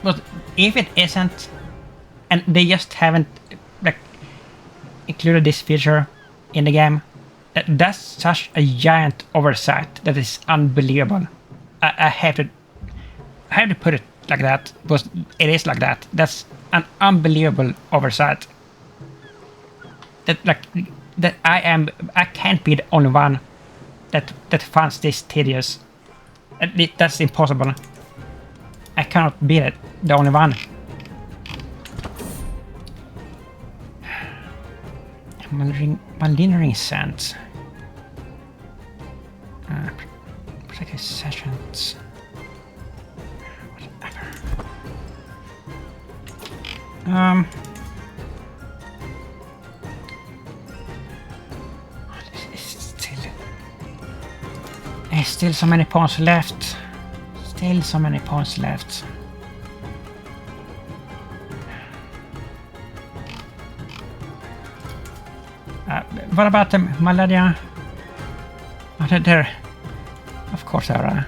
But if it isn't, and they just haven't, like, included this feature in the game, That's such a giant oversight that is unbelievable. I have to put it like that because it is like that. That's an unbelievable oversight. That I can't be the only one that finds this tedious. That's impossible. I cannot be the only one. Malignery scent. Protective sessions. Whatever. There's still so many points left. Still so many points left. What about the malaria? Oh, there. Of course there are.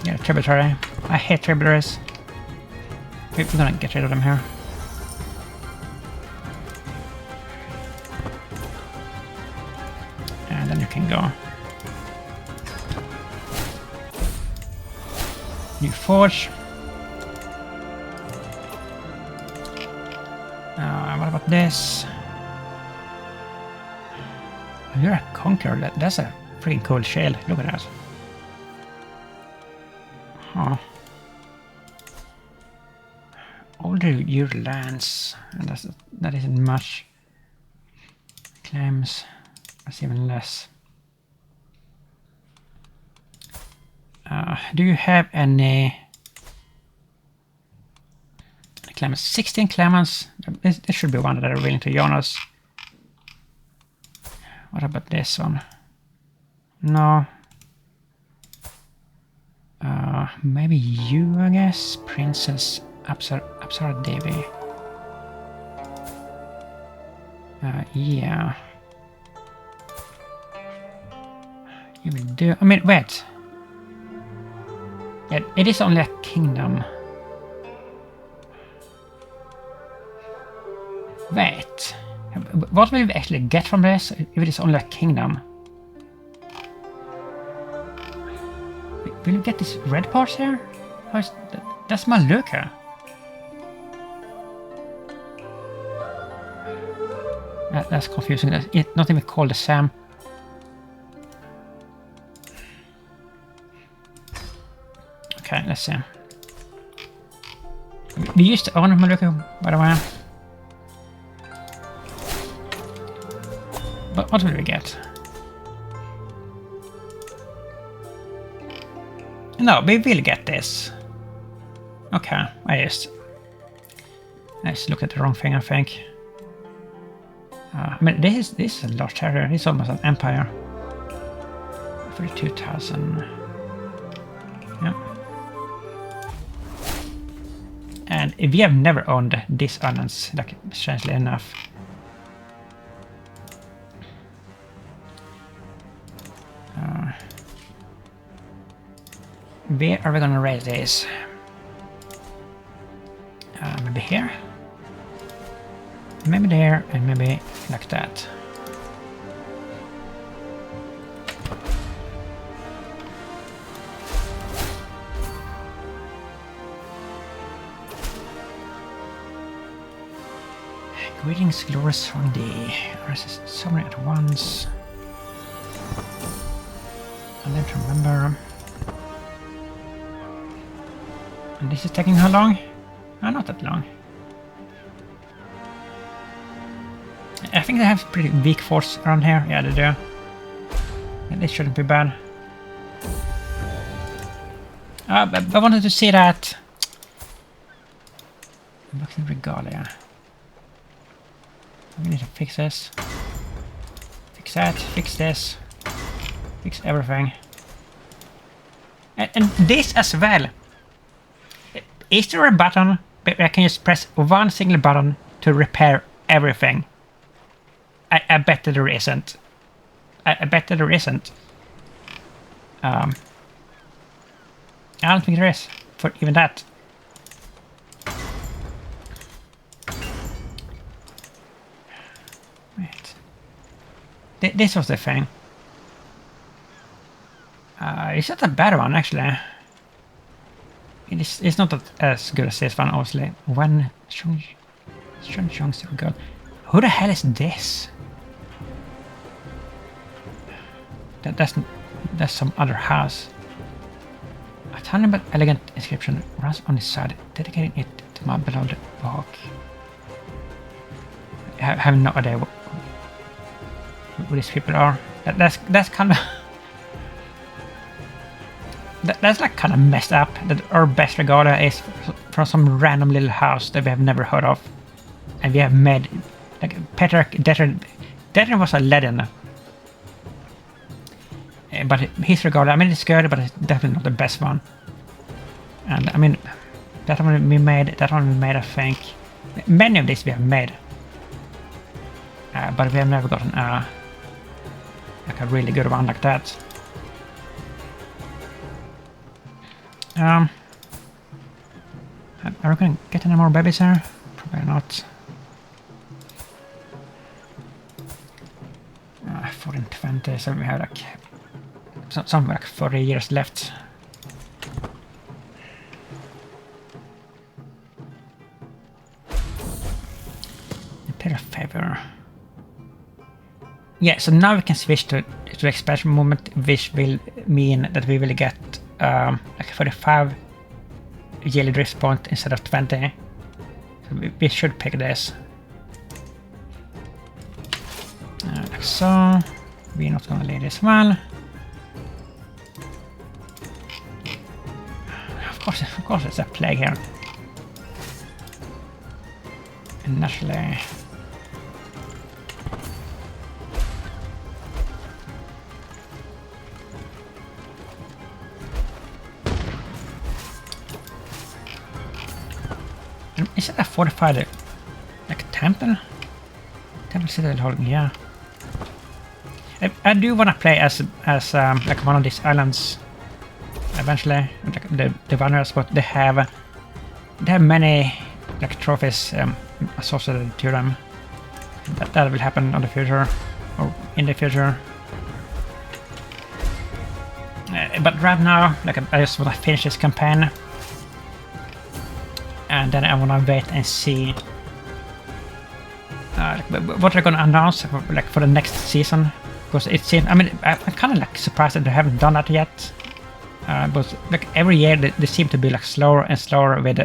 Yeah, tributary. I hate tributaries. We're gonna get rid of them here. And then you can go. New forge. What about this? You're a conqueror. That's a pretty cool shield. Look at that. Huh. Older your lands. And that isn't much. Claims. That's even less. Do you have any claimants? 16 claimants. This should be one that are willing to join us. What about this one? No. Maybe you, I guess. Princess Apsara Devi. Yeah. You will do. I mean, wait. Yeah, it is only a kingdom. Wait. What will we actually get from this if it is only a kingdom? Will we get these red parts here? That's Maluka. That's confusing. It's not even called the Sam. Okay, let's see. We used to own Maluka, by the way. But what will we get? No, we will get this. Okay, I just looked at the wrong thing, I think. I mean, this is a large territory. It's almost an empire. 32,000. Yeah. And we have never owned this islands, like, strangely enough. Where are we gonna raise this? Maybe here? Maybe there, and maybe like that. Greetings, glorious Sunday. There's so many at once. I need to remember. And this is taking how long? Not that long. I think they have pretty weak force around here. Yeah, they do. This shouldn't be bad. But I wanted to see that. Looking regalia. We need to fix this. Fix that. Fix this. Fix everything. And this as well. Is there a button where I can just press one single button to repair everything? I bet that there isn't. I bet that there isn't. I don't think there is for even that. This was the thing. It's not a bad one, actually. It's not as good as this one, obviously. When Chung's good. Who the hell is this? That's some other house. A tiny but elegant inscription runs on its side, dedicating it to my beloved walk. I have no idea who these people are. That's kind of that's like kind of messed up. That our best regalia is from some random little house that we have never heard of, and we have made like Petrarch. Detter was a legend, but his regalia, I mean, it's good, but it's definitely not the best one. And I mean, that one we made. I think many of these we have made, but we have never gotten like a really good one like that. Are we gonna get any more babies here? Probably not. 1420, so we have like something like 40 years left. Imperial favor. Yeah, so now we can switch to expansion movement, which will mean that we will get like 45 yearly drift point instead of 20. So we should pick this. Like so. We're not gonna lead this one. Of course, it's a plague here. And naturally. Is that a fortified like temple? Temple Citadel holding, yeah. I do want to play as like one of these islands eventually, like the Wanderers, but they have many like trophies associated to them. That will happen in the future, or in the future. But right now, like I just want to finish this campaign, and then I want to wait and see what they're gonna announce for the next season. Because it seems, I mean, I'm kind of like surprised that they haven't done that yet. But like every year they seem to be like slower and slower with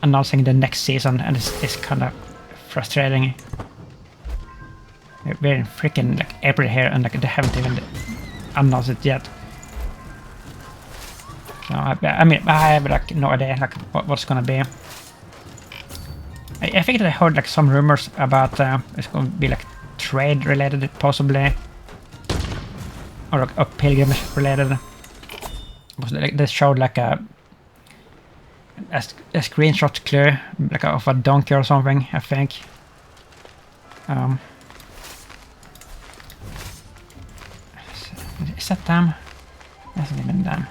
announcing the next season, and it's kind of frustrating. We're in freaking like April here, and like they haven't even announced it yet. So I mean, I have like no idea like what's gonna be. I think that I heard like some rumors about it's gonna be like trade related possibly, or pilgrimage related. They showed like a screenshot clue like of a donkey or something, I think. Is that them? That's not even them.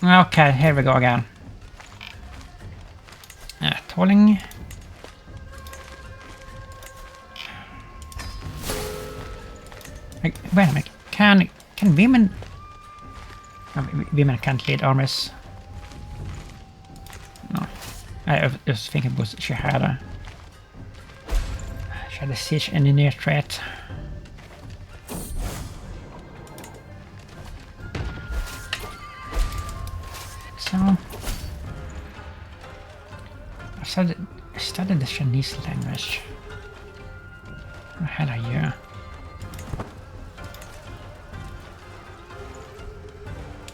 Okay, here we go again. Tolling. Wait a minute. Can women? No, women can't lead armies. No, I was thinking it was she had a siege engineer trait. So I studied the Chinese language. What the hell are you?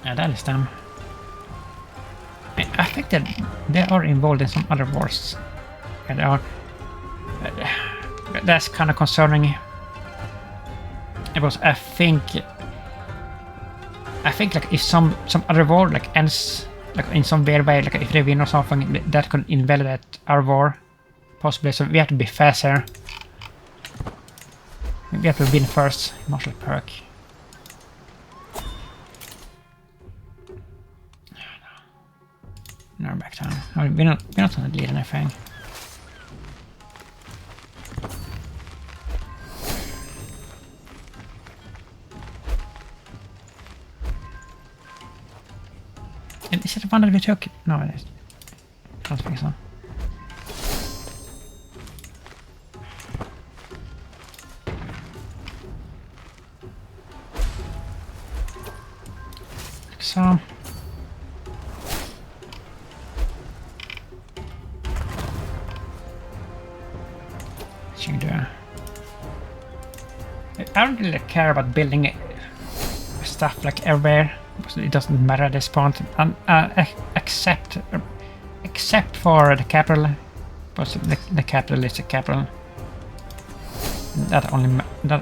Yeah, that is them. I think that they are involved in some other wars. Yeah, they are. That's kind of concerning. Because I think like if some other war like ends like in some weird way, like if they win or something, that could invalidate our war, possibly. So we have to be fast here. We have to win first. Martial perk. No, back down. We're not gonna lead anything. Is it the one that we took? No, I don't think so. Like so. I don't really care about building stuff like everywhere. It doesn't matter at this point, except for the capital. Because the capital is the capital. That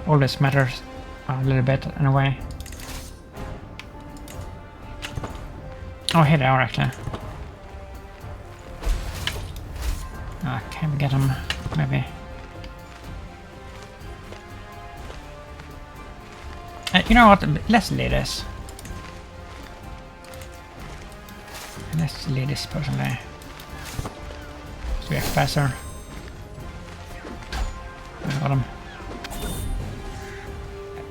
always matters a little bit anyway. Oh, here they are actually. Can we get them? Maybe. You know what? Let's lead this. Let's lead this personally. So we are faster. We got him.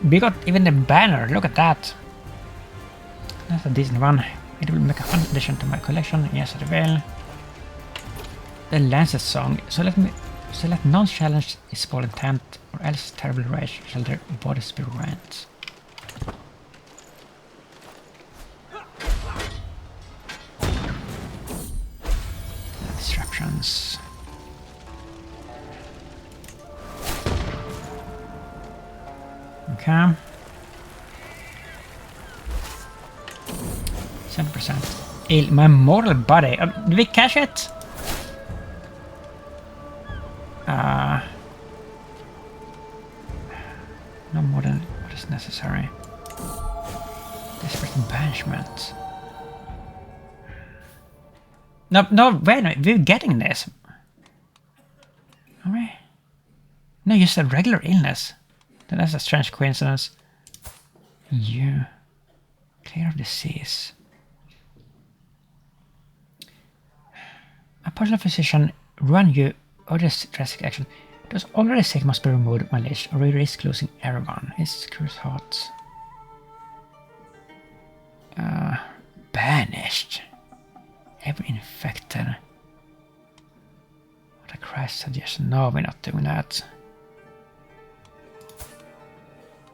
We got even the banner. Look at that. That's a decent one. It will make a fun addition to my collection. Yes, it will. The Lancet song. So let non-challenge is small intent, or else terrible rage shall their bodies be rent. Disruptions. Okay. 7%. My mortal body. Did we catch it? No more than what is necessary. Desperate banishment. No, wait a minute, we're getting this. Are we? No, just a regular illness. That's a strange coincidence. You. Clear of disease. A partial physician run you other drastic action. Does already sick must be removed, my leash, or we risk losing everyone. It screws hot. Banished. Every infected. What a Christ suggestion. No, we're not doing that.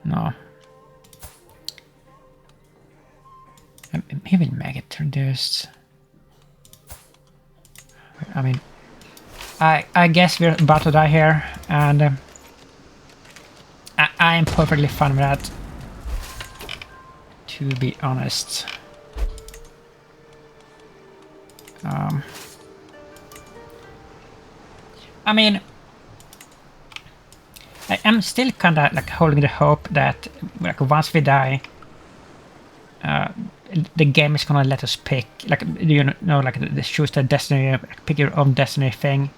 No. He will make it reduced. I mean, I guess we're about to die here, and I am perfectly fine with that, to be honest. I mean, I am still kind of like holding the hope that like once we die, the game is gonna let us pick, like, you know, like the choose the destiny, like, pick your own destiny thing,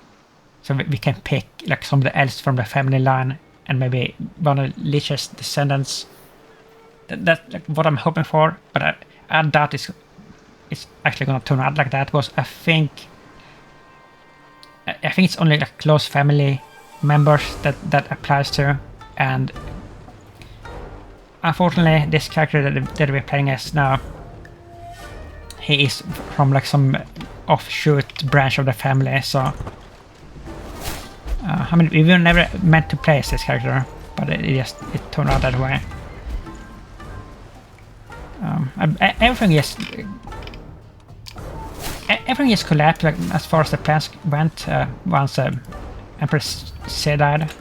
so we can pick like somebody else from the family line and maybe one of Lich's descendants. That's like what I'm hoping for, but I doubt it's actually gonna turn out like that, because I think it's only like close family members that applies to, and unfortunately this character that we're playing as now, he is from like some offshoot branch of the family, so I mean, we were never meant to play as this character, but it turned out that way. Everything is collapsed, like, as far as the plans went, once Empress C died.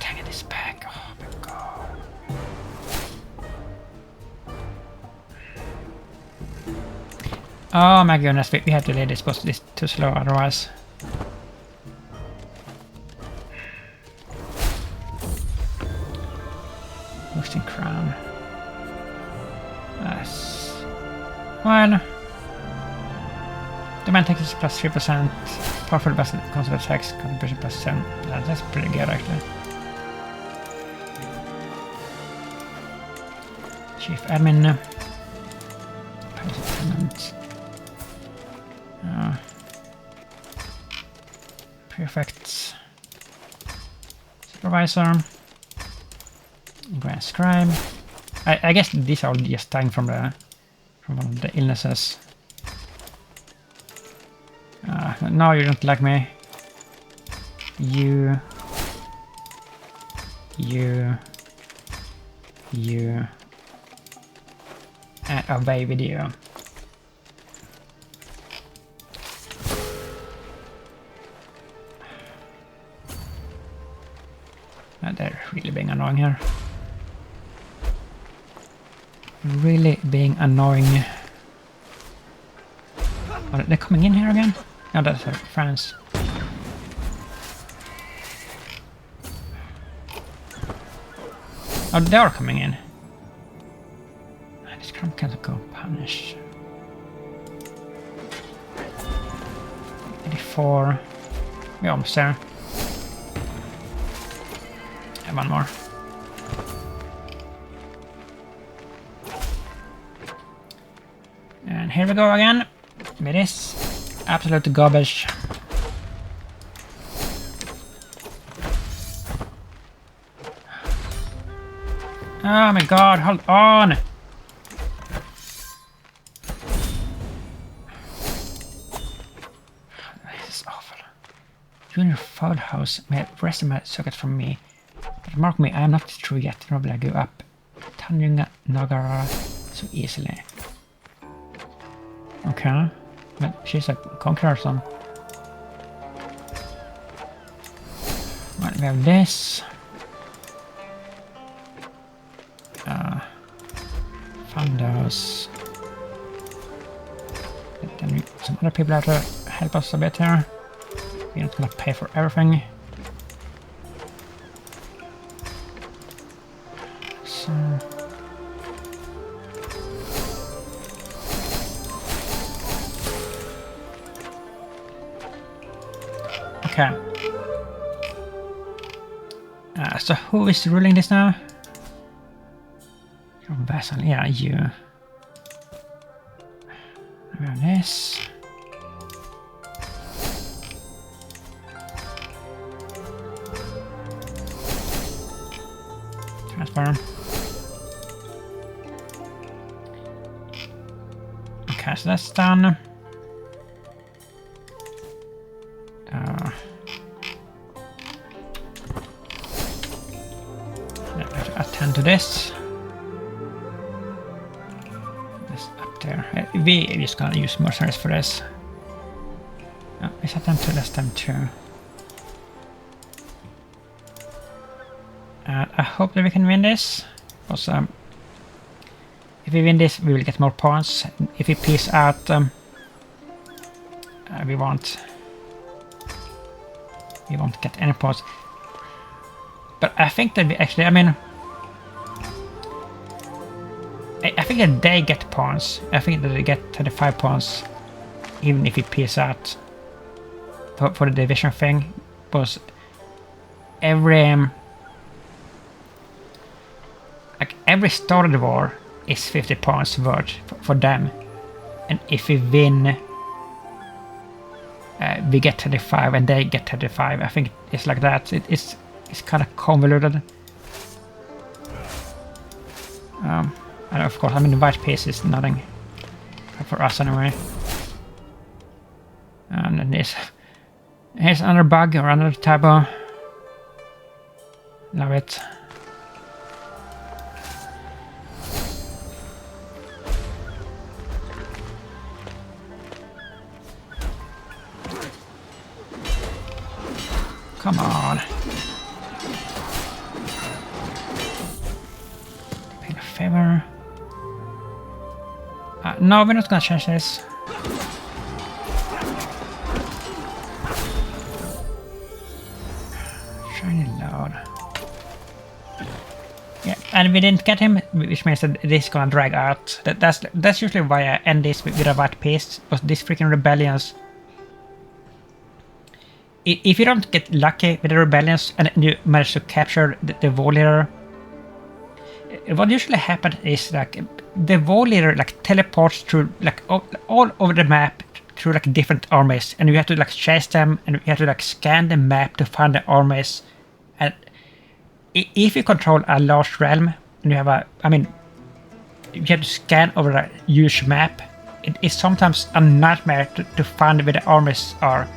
Dang it, it's back. Oh my god. Oh my goodness, we have to lead this because it's too slow otherwise. Boosting crown. Nice. Well, the man takes plus 3%, powerful best concept attacks, contribution plus 7%. That's pretty good actually. Chief admin. Prefect. Supervisor. Grand Scribe. I guess these are all just taken from from one of the illnesses. No, you don't like me. You. And away with you. They're really being annoying here. Really being annoying. Oh, they're coming in here again? No, that's France. Oh, they are coming in. This crumb can't go punish. 84. We're almost there. And one more. And here we go again. With this absolute garbage. Oh my god, hold on! This is awful. Junior foul house may rest my socket from me. But mark me, I am not through yet, nor will I go up Tanjunga Nagara so easily. Okay, but she's a conqueror or something. Right, we have this. Fundos. Then some other people have to help us a bit here. We're not gonna pay for everything. So. Okay. So who is ruling this now? Vassal, yeah, you. We have this. Transfer. Okay, so that's done. Let's attend to this. We are just gonna use mercenaries for this. Is that them too? That's them too. I hope that we can win this. Because if we win this, we will get more points. If we peace out, we won't get any points. But I think that we actually, I mean, I think that they get points. I think that they get 25 points even if we peace out for the division thing. Because every started war is 50 points worth for them. And if we win, we get 35 and they get 35. I think it's like that. It's kind of convoluted. And of course, I mean, the white piece is nothing for us anyway. And then here's another bug or another typo. Love it. Come on. Pay a favor. No, we're not gonna change this. Shiny loud. Yeah, and we didn't get him, which means that this is gonna drag out. That's usually why I end this with a white piece. Was this freaking rebellions? If you don't get lucky with the rebellions and you manage to capture the war leader, what usually happens is like the war leader like teleports through like all over the map through like different armies, and you have to like chase them and you have to like scan the map to find the armies. And if you control a large realm and you have you have to scan over a huge map. It is sometimes a nightmare to find where the armies are.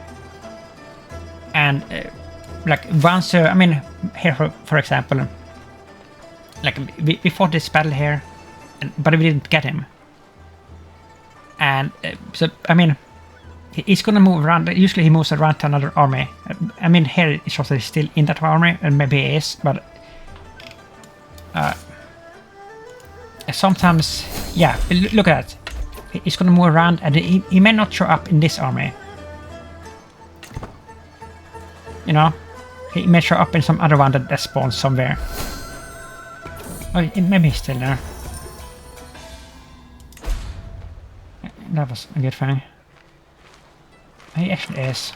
And like once, I mean, here for example, like we fought this battle here, but we didn't get him. And so I mean, he's gonna move around. Usually he moves around to another army. I mean, here it shows that he's still in that army, and maybe he is, but sometimes, yeah. Look at that. He's gonna move around, and he may not show up in this army. You know, he may show up in some other one that spawns somewhere. Oh, maybe he's still there. That was a good thing. He actually is.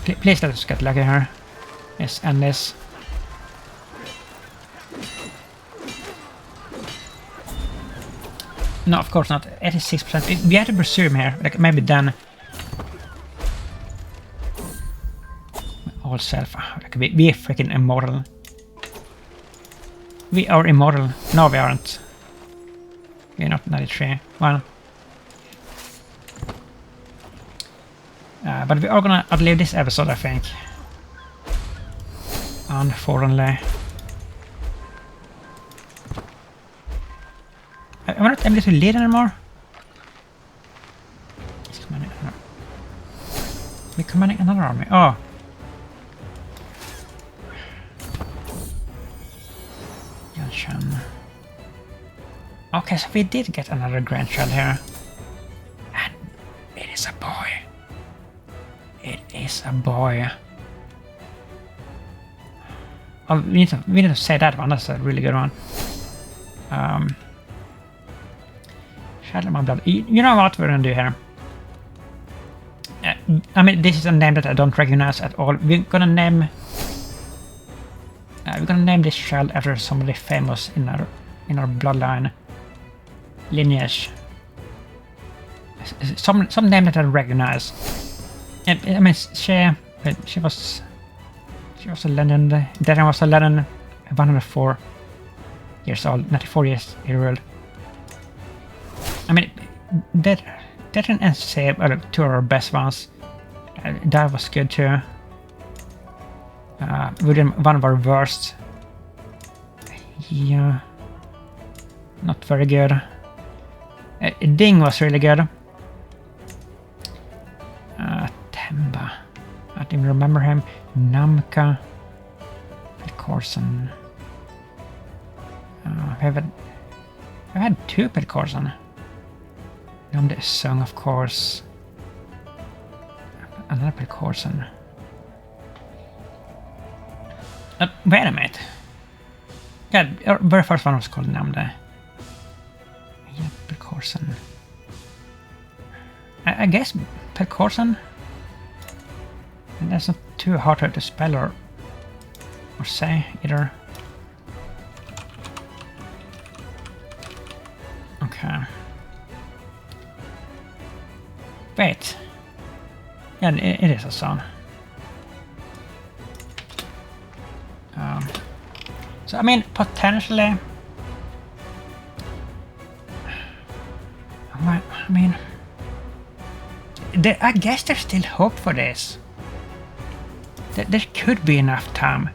Please let us get lucky here. Yes, and this. No, of course not. 86%. We have to presume here. Like maybe then. All self. Like we are freaking immortal. We are immortal. No, we aren't. We're not 93. Well. But we are gonna outlive this episode, I think. Unfortunately. I'm not able to lead anymore. We're commanding another army. Oh. Yanshan. Okay, so we did get another grandchild here. And it is a boy. It is a boy. Oh, we need to say that one. That's a really good one. Shadow of my blood. You know what we're gonna do here? I mean, this is a name that I don't recognize at all. We're gonna name this child after somebody famous in our bloodline lineage. Some name that I recognize. I mean, she was a legend. Darren was a legend. 104 years old, 94 years old. I mean, Darren and Seb are two of our best ones. That was good too. William, one of our worst. Yeah, not very good. Ding was really good. Temba, I don't even remember him. Namka, Corson. I've had two Pet Corson. Namde Sung, of course. Another Pet Corson. Wait a minute. Yeah, our very first one was called Namde. Yeah, Pet Corson. I guess Pet Corson. And that's not too hard to spell or say either. Okay. Wait. Yeah, it is a son. So I mean, potentially. I mean, I guess there's still hope for this. There could be enough time.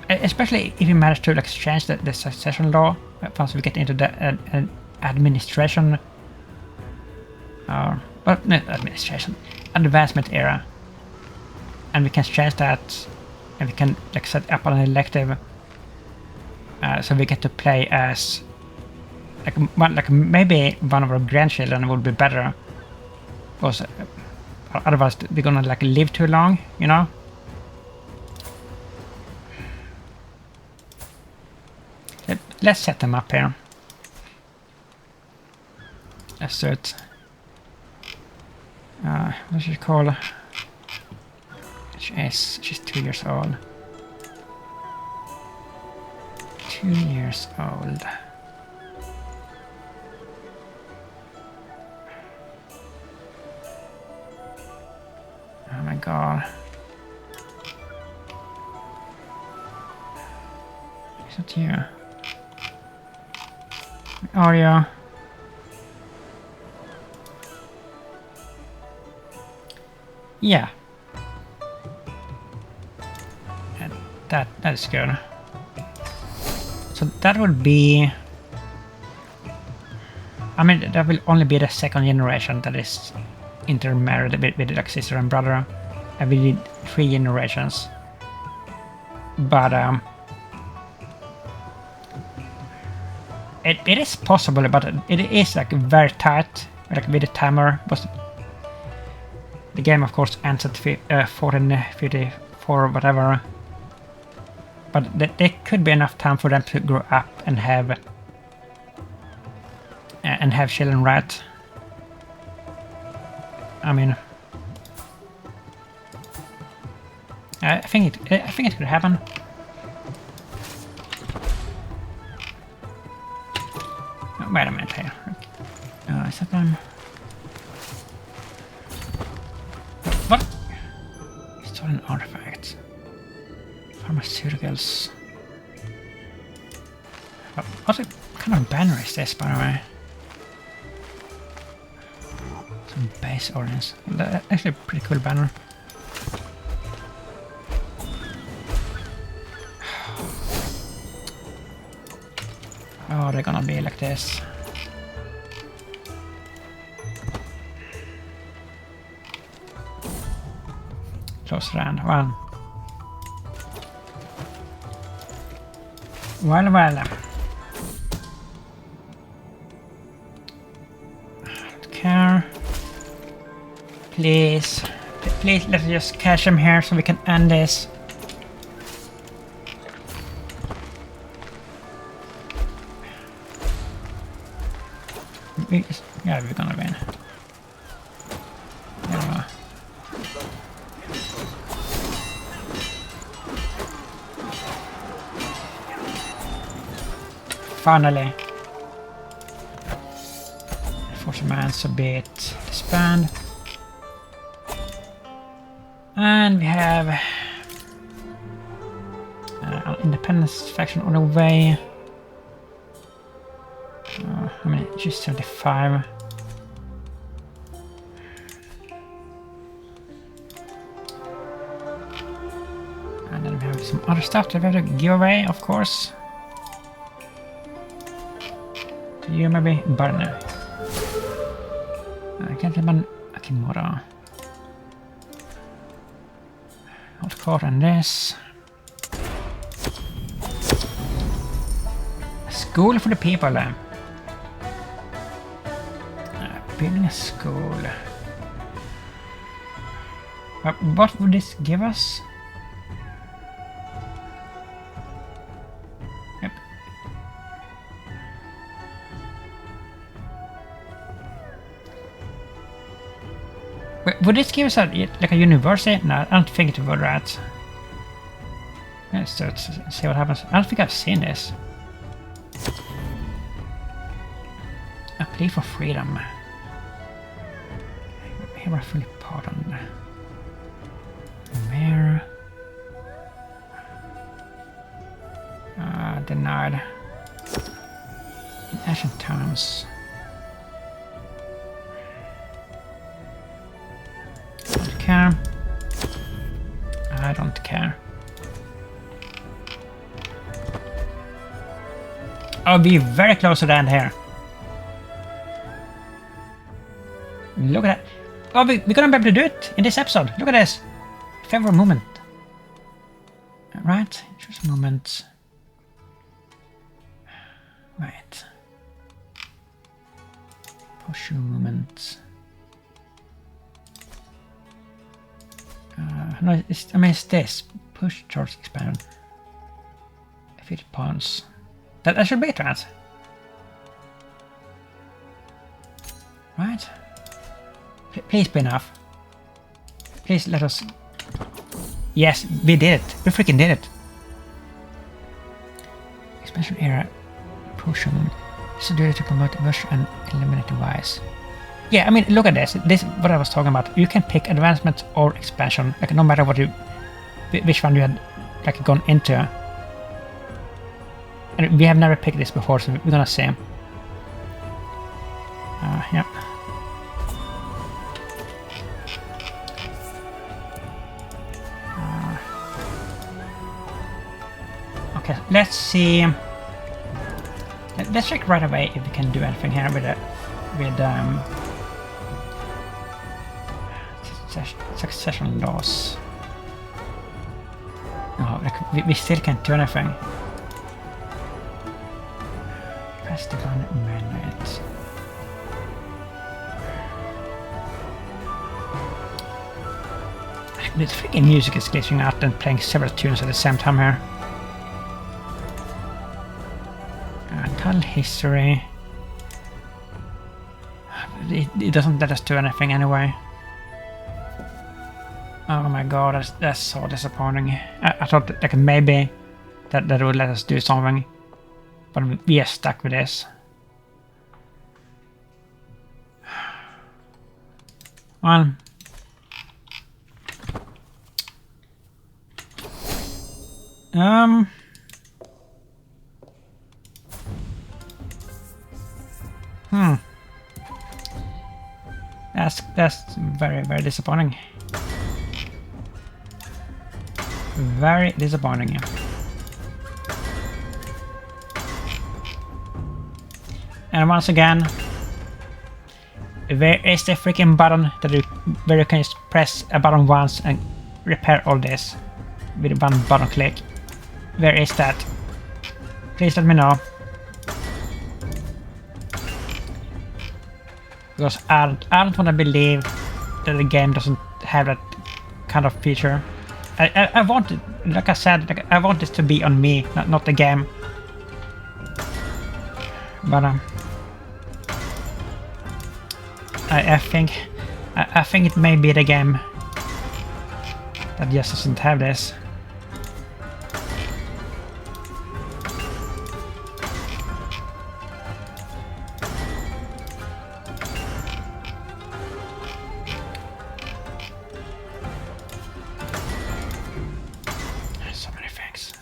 Especially if we manage to like change the succession law once we get into the administration. Well, no, administration. Advancement era. And we can change that. And we can like set up an elective. So we get to play as like maybe one of our grandchildren would be better. Because otherwise we're gonna like live too long, you know? Let's set them up here. Let's do it. What should she call? She's 2 years old. 2 years old. Oh my god. He's not here. Are you? Yeah. And that's good. So that would be... I mean, that will only be the second generation that is intermarried with like sister and brother. And we need 3 generations. But it is possible, but it is like very tight, like with the timer. The game, of course, ends at 1454 or whatever. But there could be enough time for them to grow up and have children, right? I mean, I think it could happen. Oh, wait a minute here. Is that them? What? Stolen artifacts. Pharmaceuticals. What kind of banner is this, by the way? Some base audience. That's actually a pretty cool banner. Oh, they're gonna be like this. Close round. Well. I don't care. Please, let's just catch them here so we can end this. Yeah, we're gonna win. There we go. Finally. Force a man, so be it. Disband. And we have an independence faction on the way. I mean, just 75. And then we have some other stuff that we have to give away, of course. To you, maybe? Barne. Gentleman Akimura. Not caught on this. A school for the people. Building a school. What would this give us? Yep. Would this give us like a university? No, I don't think it would, right? Let's see what happens. I don't think I've seen this. A plea for freedom. Here are fully pardoned. Mayor. Denied. In ancient times. Don't care. I don't care. I'll be very close to the end here. Look at that. Oh, we're gonna be able to do it in this episode. Look at this. Favorite movement. Right. Choose a moment. Right. Posture movement. No, it's this. Push, charge, expand. 50 pounds. That should be it, right? Right? Please be enough. Please let us... Yes, we did it. We freaking did it. Expansion era. Potion. This is due to promote immersion and eliminate device. Yeah, I mean, look at this. This is what I was talking about. You can pick advancement or expansion. Like, no matter what which one you had like gone into. And we have never picked this before, so we're gonna see. Yep. Okay, let's see. Let's check right away if we can do anything here with succession laws. No, like, we still can't do anything. Press the 1 minute. The freaking music is glitching out and playing several tunes at the same time here. Tell history. It doesn't let us do anything anyway. Oh my god, that's so disappointing. I thought that, like, maybe that would let us do something, but we are stuck with this. Well, That's very, very disappointing. Very disappointing. And once again, where is the freaking button where you can just press a button once and repair all this with one button click? Where is that? Please let me know. Because I don't want to believe that the game doesn't have that kind of feature. I want it, like I said, like, I want this to be on me, not the game. But I think it may be the game that just doesn't have this.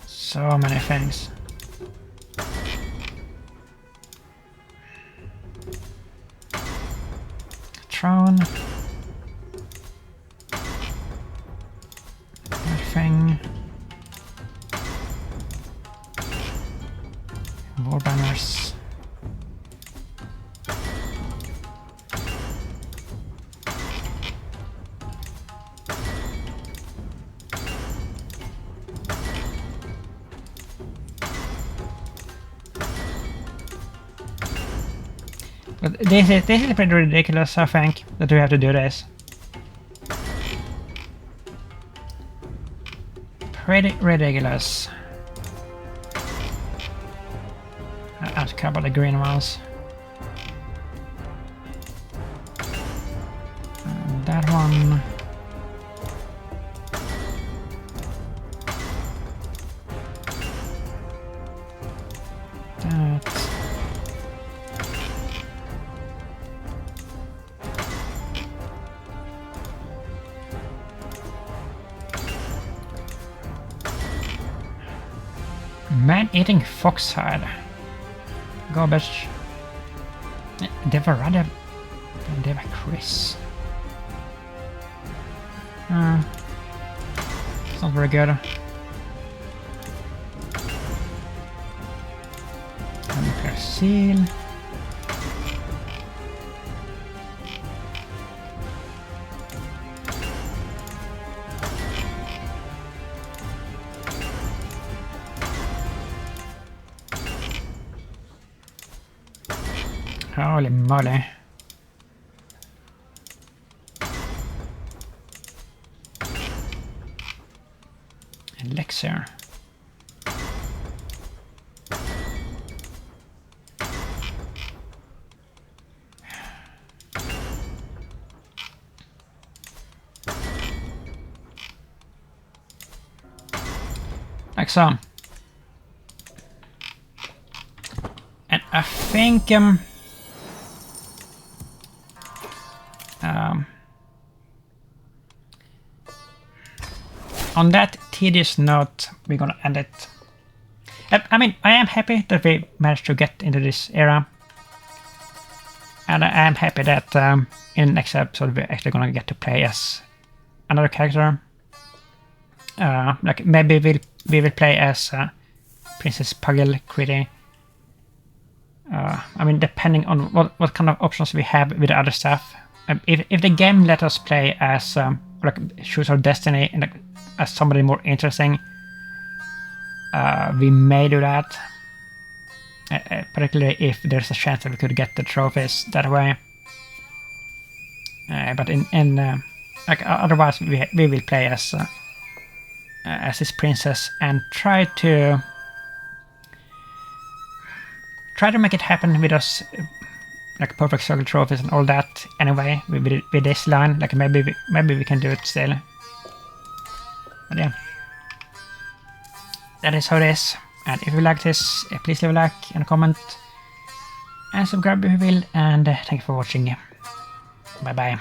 So many things. Throne. Everything. War banners. But this is pretty ridiculous, I think, that we have to do this. Pretty ridiculous. I don't care about the green ones. And that one. That. Man-eating foxhide. Garbage. They were rather... They were Chris. It's not very good. Unfair seal. Holy moly. Elixir. Like so. And I think on that tedious note, we're gonna end it. I mean, I am happy that we managed to get into this era. And I am happy that in the next episode we're actually gonna get to play as another character. Like maybe we will play as Princess Pugyel Quitty. I mean, depending on what kind of options we have with the other stuff. If the game let us play as like choose our destiny and like, as somebody more interesting, we may do that. Particularly if there's a chance that we could get the trophies that way. But like otherwise we will play as this princess and try to make it happen with us, like perfect circle trophies and all that. Anyway, with this line, like maybe we can do it still. But yeah, that is how it is. And if you like this, please leave a like and a comment, and subscribe if you will. And thank you for watching. Bye bye.